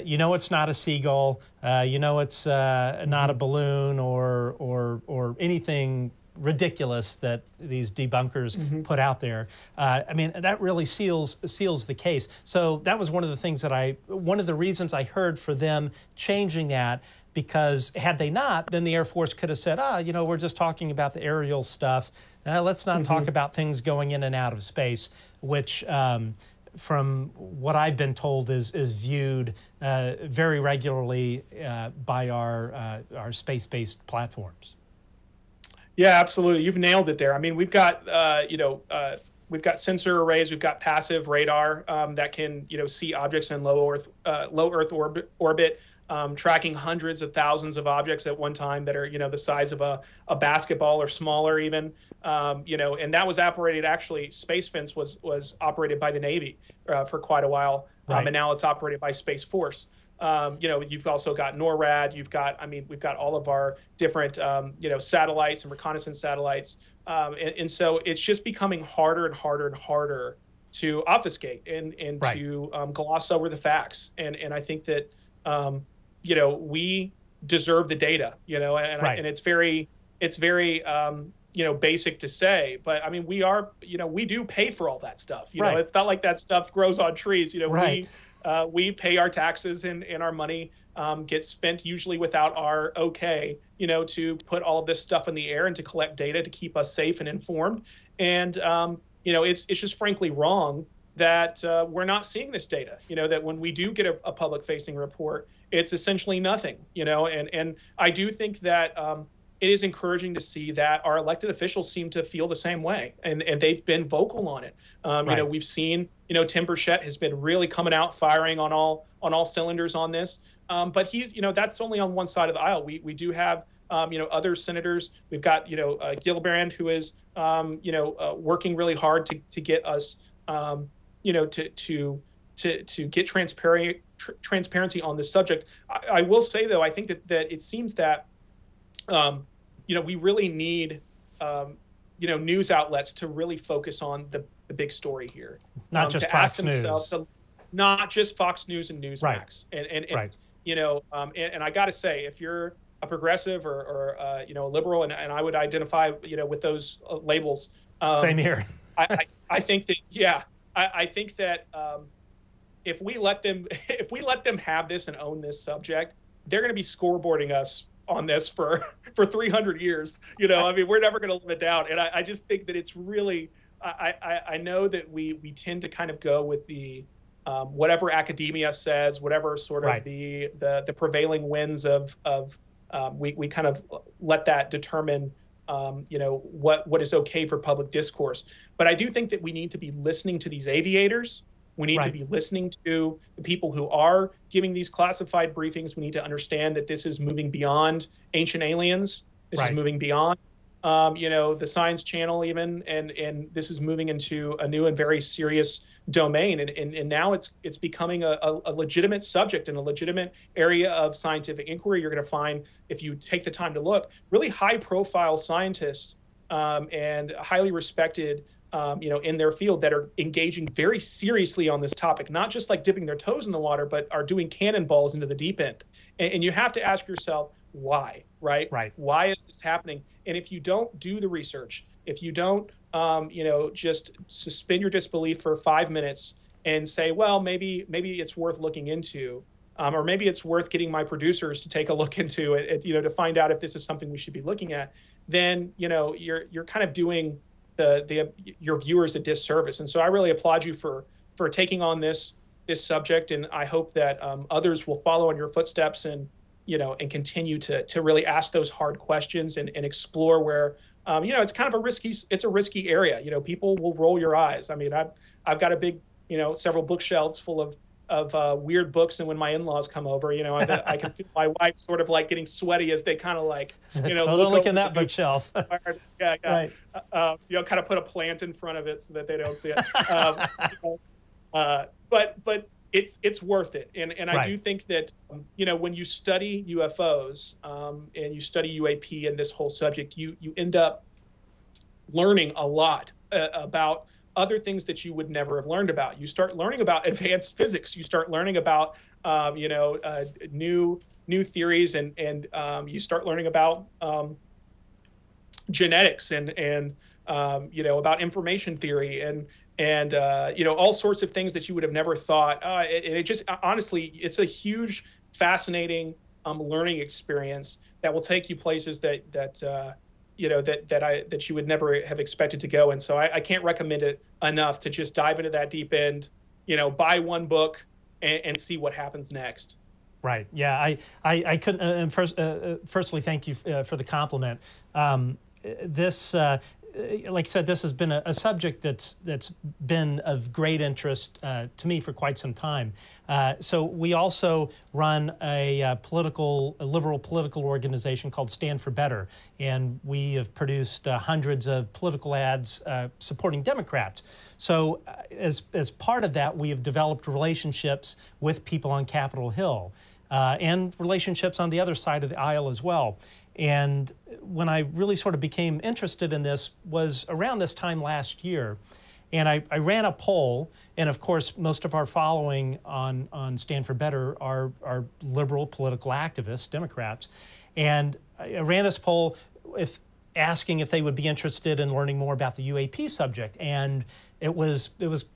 you know it's not a seagull, you know it's not a balloon or anything ridiculous that these debunkers put out there. I mean, that really seals the case. So that was one of the things that one of the reasons I heard for them changing that, because had they not, then the Air Force could have said, you know, we're just talking about the aerial stuff. Let's not talk about things going in and out of space, which from what I've been told is viewed very regularly by our space-based platforms. Yeah, absolutely. You've nailed it there. I mean, we've got, you know, we've got sensor arrays, we've got passive radar that can see objects in low Earth orbit, tracking hundreds of thousands of objects at one time that are the size of a basketball or smaller even. And that was operated, actually Space Fence was operated by the Navy for quite a while, and now it's operated by Space Force. You've also got NORAD. We've got all of our different, satellites and reconnaissance satellites. And so it's just becoming harder and harder and harder to obfuscate and to gloss over the facts. And I think that, we deserve the data, and it's very, basic to say, but I mean, we do pay for all that stuff. It's not like that stuff grows on trees. We pay our taxes and our money gets spent usually without our okay, to put all of this stuff in the air and to collect data to keep us safe and informed. And, it's just frankly wrong that we're not seeing this data, that when we do get a public facing report, it's essentially nothing, and I do think that it is encouraging to see that our elected officials seem to feel the same way, and they've been vocal on it. We've seen, Tim Burchette has been really coming out firing on all cylinders on this, but he's, that's only on one side of the aisle. We do have, other senators. We've got, Gillibrand, who is, working really hard to get us, to get transparency on this subject. I will say, though, I think that it seems that, we really need, news outlets to really focus on the big story here. Not just Fox News. Not just Fox News and Newsmax. And I got to say, if you're a progressive or a liberal, and I would identify, with those labels. Same here. I think that, I think that if we let them have this and own this subject, they're going to be scoreboarding us on this for 300 years. I mean, we're never going to live it down. And I just think that it's really, I know that we tend to kind of go with the whatever academia says, whatever sort of the prevailing winds of we kind of let that determine what is okay for public discourse. But I do think that we need to be listening to these aviators. We need to be listening to the people who are giving these classified briefings. We need to understand that this is moving beyond Ancient Aliens. This is moving beyond, the Science Channel even, and this is moving into a new and very serious domain. And now it's becoming a legitimate subject and a legitimate area of scientific inquiry. You're going to find, if you take the time to look, really high-profile scientists and highly respected in their field that are engaging very seriously on this topic, not just like dipping their toes in the water, but are doing cannonballs into the deep end. And you have to ask yourself, why, right? Why is this happening? And if you don't do the research, if you don't, just suspend your disbelief for 5 minutes and say, well, maybe it's worth looking into, or maybe it's worth getting my producers to take a look into it, to find out if this is something we should be looking at, then, you're kind of doing your viewers a disservice. And so I really applaud you for taking on this subject, and I hope that others will follow in your footsteps and continue to really ask those hard questions and explore where it's kind of a risky area. People will roll your eyes. I mean, I've got a big several bookshelves full of weird books, and when my in-laws come over, I can feel my wife sort of like getting sweaty as they kind of like, look in that bookshelf. Kind of put a plant in front of it so that they don't see it. But it's worth it, and I do think that when you study UFOs and you study UAP and this whole subject, you end up learning a lot about other things that you would never have learned about. You start learning about advanced physics. You start learning about new theories, and you start learning about genetics and about information theory and all sorts of things that you would have never thought. It just honestly, it's a huge, fascinating learning experience that will take you places that you would never have expected to go. And so I can't recommend it enough to just dive into that deep end, buy one book and see what happens next. Right. Yeah. I couldn't. Firstly, thank you for the compliment. This like I said, this has been a subject that's been of great interest to me for quite some time. So we also run a liberal political organization called Stand for Better, and we have produced hundreds of political ads supporting Democrats. So as part of that, we have developed relationships with people on Capitol Hill and relationships on the other side of the aisle as well. And when I really sort of became interested in this was around this time last year. And I ran a poll, and of course, most of our following on Stand for Better are liberal political activists, Democrats. And I ran this poll asking if they would be interested in learning more about the UAP subject. And it was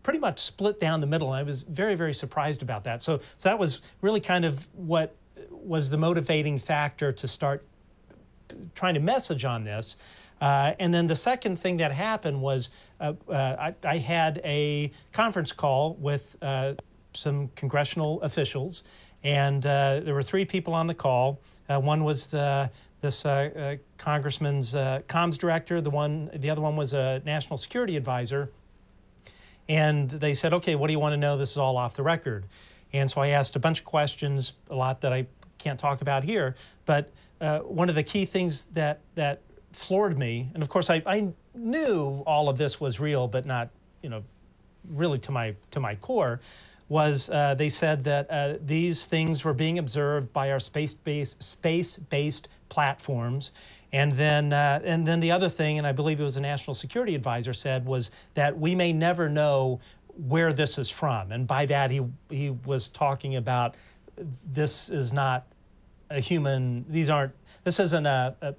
pretty much split down the middle, and I was very, very surprised about that. So that was really kind of what was the motivating factor to start trying to message on this. And then the second thing that happened was I had a conference call with some congressional officials, and there were 3 people on the call. One was this congressman's comms director. The other one was a national security advisor. And they said, okay, what do you want to know? This is all off the record. And so I asked a bunch of questions, a lot that I can't talk about here. But one of the key things that floored me, and of course I knew all of this was real, but not, really to my core, was they said that these things were being observed by our space-based platforms. And then the other thing, and I believe it was a national security advisor said, was that we may never know where this is from. And by that he was talking about this is not a human. This isn't a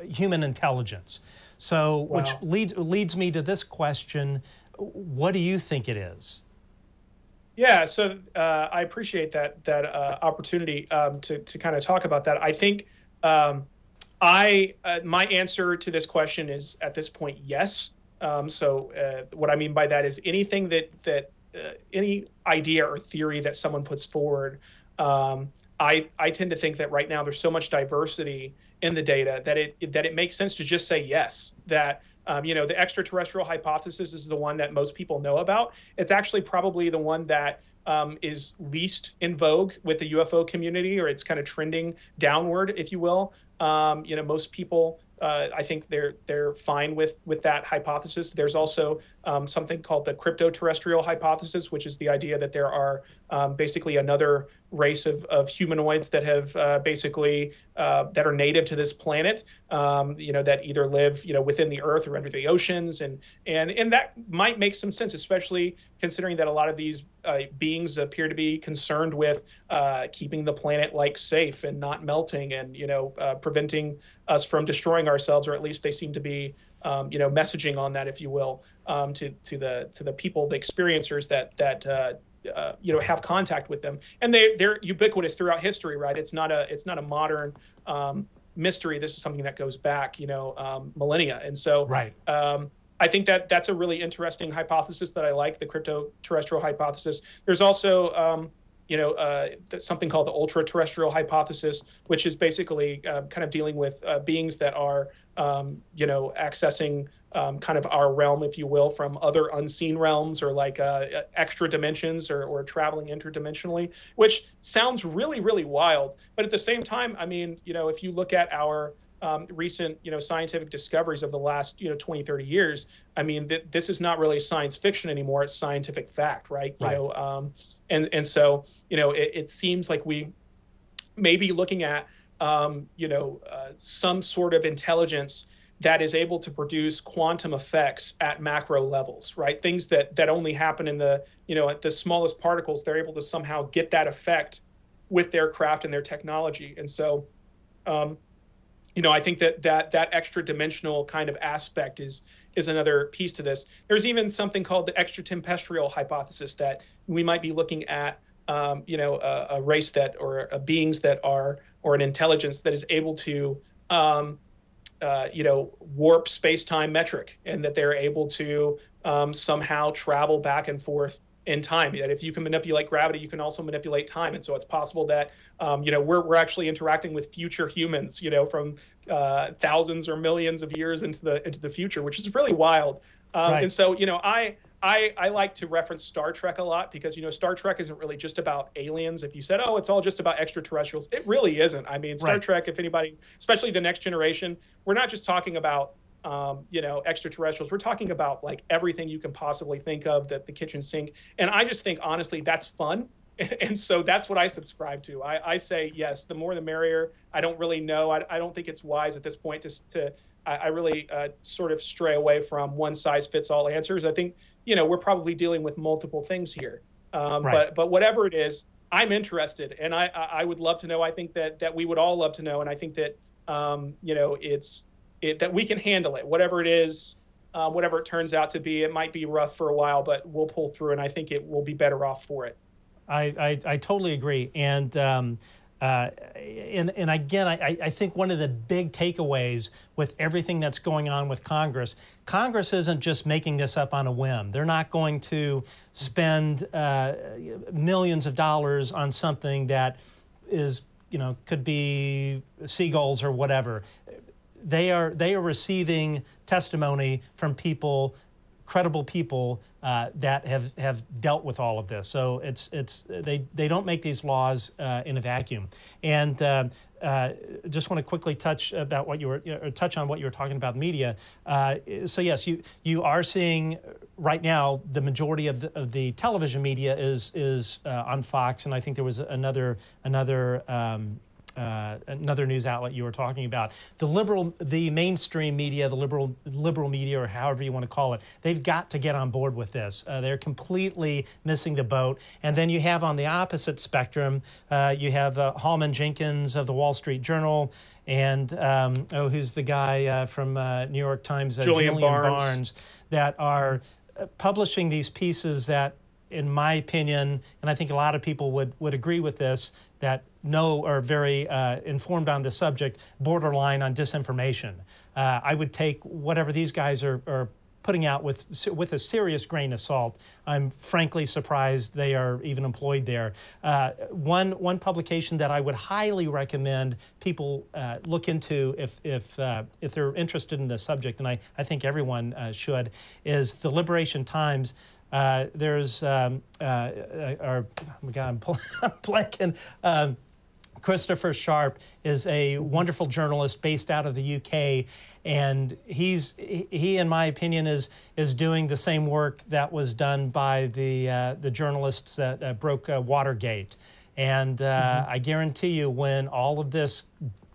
human intelligence. So, wow. Which leads me to this question: what do you think it is? Yeah, so I appreciate that opportunity to kind of talk about that. I think my answer to this question is at this point yes. So what I mean by that is anything that any idea or theory that someone puts forward. I tend to think that right now there's so much diversity in the data that it makes sense to just say yes. That the extraterrestrial hypothesis is the one that most people know about. It's actually probably the one that is least in vogue with the UFO community, or it's kind of trending downward, if you will. Most people, I think they're fine with that hypothesis. There's also something called the crypto-terrestrial hypothesis, which is the idea that there are basically another race of humanoids that have that are native to this planet, that either live within the earth or under the oceans, and that might make some sense, especially considering that a lot of these beings appear to be concerned with keeping the planet safe and not melting, and preventing us from destroying ourselves, or at least they seem to be messaging on that, if you will, to the people, the experiencers that have contact with them, and they're ubiquitous throughout history, right? It's not a modern mystery. This is something that goes back millennia, and so right. I think that's a really interesting hypothesis that I like, the crypto-terrestrial hypothesis. There's also something called the ultra-terrestrial hypothesis, which is basically kind of dealing with beings that are accessing kind of our realm, if you will, from other unseen realms, or extra dimensions, or traveling interdimensionally, which sounds really, really wild. But at the same time, I mean, if you look at our recent, scientific discoveries of the last, 20, 30 years, I mean, this is not really science fiction anymore. It's scientific fact, right? Right. And so, it seems like we may be looking at, some sort of intelligence that is able to produce quantum effects at macro levels, right? Things that only happen in the, at the smallest particles. They're able to somehow get that effect with their craft and their technology. And so, I think that extra dimensional kind of aspect is another piece to this. There's even something called the extraterrestrial hypothesis, that we might be looking at, a race that, or a beings that are, or an intelligence that is able to, warp space-time metric, and that they're able to somehow travel back and forth in time. That if you can manipulate gravity, you can also manipulate time. And so it's possible that, we're actually interacting with future humans, from thousands or millions of years into the future, which is really wild. Right. And so, I like to reference Star Trek a lot because, Star Trek isn't really just about aliens. If you said, oh, it's all just about extraterrestrials, it really isn't. I mean, Star Trek, if anybody, especially the Next Generation, we're not just talking about, extraterrestrials. We're talking about like everything you can possibly think of, the kitchen sink. And I just think, honestly, that's fun. And so that's what I subscribe to. I say, yes, the more the merrier. I don't really know. I don't think it's wise at this point I really sort of stray away from one size fits all answers. I think, we're probably dealing with multiple things here. But whatever it is, I'm interested, and I would love to know. I think that we would all love to know, and I think that that we can handle it, whatever it is, whatever it turns out to be. It might be rough for a while, but we'll pull through, and I think it will be better off for it. I totally agree, and again, I think one of the big takeaways with everything that's going on with Congress isn't just making this up on a whim. They're not going to spend millions of dollars on something that is, could be seagulls or whatever. They are receiving testimony from people, credible people that have dealt with all of this. So they don't make these laws in a vacuum. And just want to quickly touch on what you were talking about media. So yes, you are seeing right now the majority of the television media is on Fox, and I think there was another news outlet you were talking about. The mainstream media, the liberal media, or however you want to call it, they've got to get on board with this. They're completely missing the boat. And then you have on the opposite spectrum, you have Hallman Jenkins of the Wall Street Journal, and who's the guy from New York Times, Julian Barnes, that are publishing these pieces that, in my opinion, and I think a lot of people would agree with this, that are very informed on the subject, borderline on disinformation. I would take whatever these guys are putting out with a serious grain of salt. I'm frankly surprised they are even employed there. One publication that I would highly recommend people look into if they're interested in the subject, and I think everyone should, is the Liberation Times. There's oh my God, I'm blanking. Christopher Sharp is a wonderful journalist based out of the UK, and he, in my opinion, is doing the same work that was done by the journalists that broke Watergate. And I guarantee you, when all of this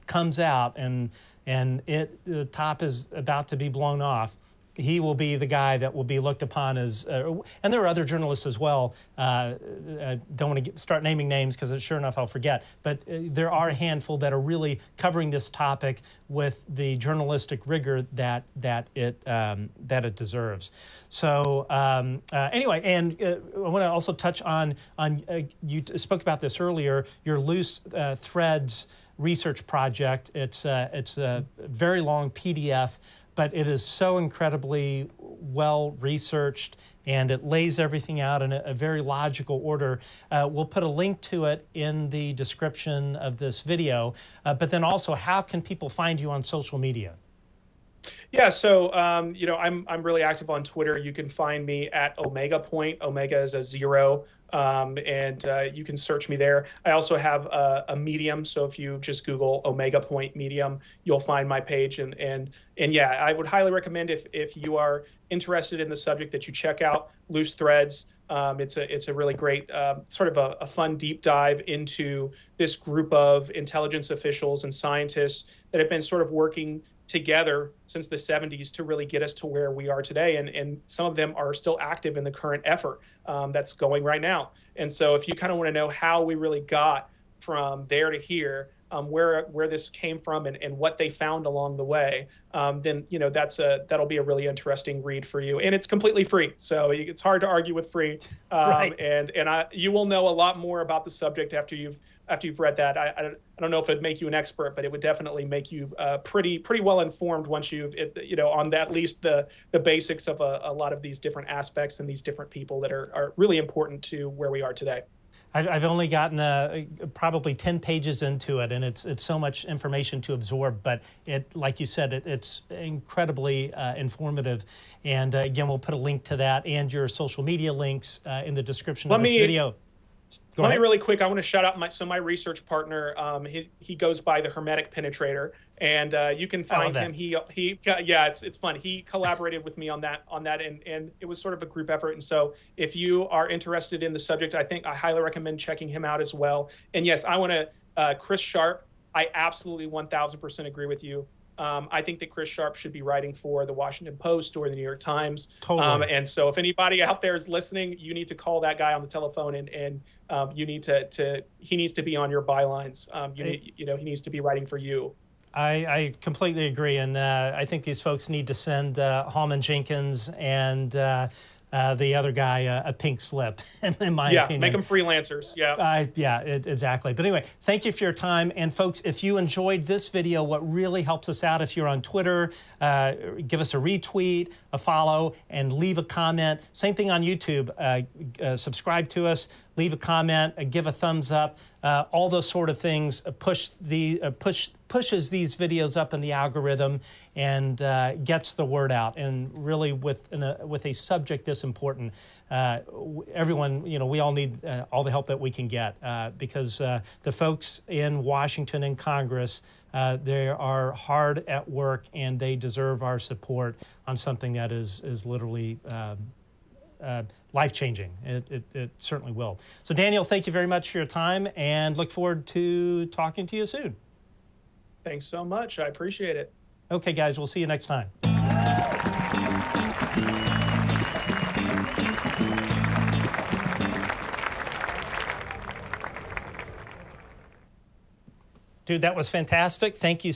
comes out and the top is about to be blown off, he will be the guy that will be looked upon as, and there are other journalists as well. I don't want to start naming names because sure enough I'll forget, but there are a handful that are really covering this topic with the journalistic rigor that it deserves. So anyway, and I want to also touch on you spoke about this earlier, your Loose Threads research project. It's a very long PDF, but it is so incredibly well researched, and it lays everything out in a very logical order. We'll put a link to it in the description of this video, but then also, how can people find you on social media? Yeah, so I'm really active on Twitter. You can find me at Omega Point. Omega is a 0. And you can search me there. I also have a Medium, so if you just Google Omega Point Medium, you'll find my page. And yeah, I would highly recommend, if you are interested in the subject, that you check out Loose Threads. It's a really great sort of a fun deep dive into this group of intelligence officials and scientists that have been sort of working together since the 70s to really get us to where we are today. And some of them are still active in the current effort that's going right now. And so if you kind of want to know how we really got from there to here, where this came from and what they found along the way, then that'll be a really interesting read for you. And it's completely free, so it's hard to argue with free. Right. And you will know a lot more about the subject after you've read that. I don't know if it'd make you an expert, but it would definitely make you pretty well informed once you've on at least the basics of a lot of these different aspects and these different people that are really important to where we are today. I've only gotten probably 10 pages into it, and it's so much information to absorb. But like you said, it's incredibly informative. And again, we'll put a link to that and your social media links in the description of this video. Let me really quick. I want to shout out my research partner. He goes by the Hermetic Penetrator, and you can find him. It's fun. He collaborated with me on that, and it was sort of a group effort. And so, if you are interested in the subject, I highly recommend checking him out as well. And yes, I want to Chris Sharp. I absolutely 1000% agree with you. I think that Chris Sharp should be writing for the Washington Post or the New York Times. Totally. And so if anybody out there is listening, you need to call that guy on the telephone, and you need he needs to be on your bylines. He needs to be writing for you. I completely agree. And I think these folks need to send Hallman Jenkins and the other guy a pink slip, in my opinion. Yeah, make them freelancers. Yeah. Exactly. But anyway, thank you for your time. And folks, if you enjoyed this video, what really helps us out, if you're on Twitter, give us a retweet, a follow, and leave a comment. Same thing on YouTube. Subscribe to us, leave a comment, give a thumbs up. All those sort of things pushes these videos up in the algorithm and gets the word out. And really, with a subject this important, everyone, we all need all the help that we can get because the folks in Washington and Congress, they are hard at work, and they deserve our support on something that is literally life-changing. It certainly will. So, Daniel, thank you very much for your time, and look forward to talking to you soon. Thanks so much. I appreciate it. Okay, guys, we'll see you next time. Dude, that was fantastic. Thank you.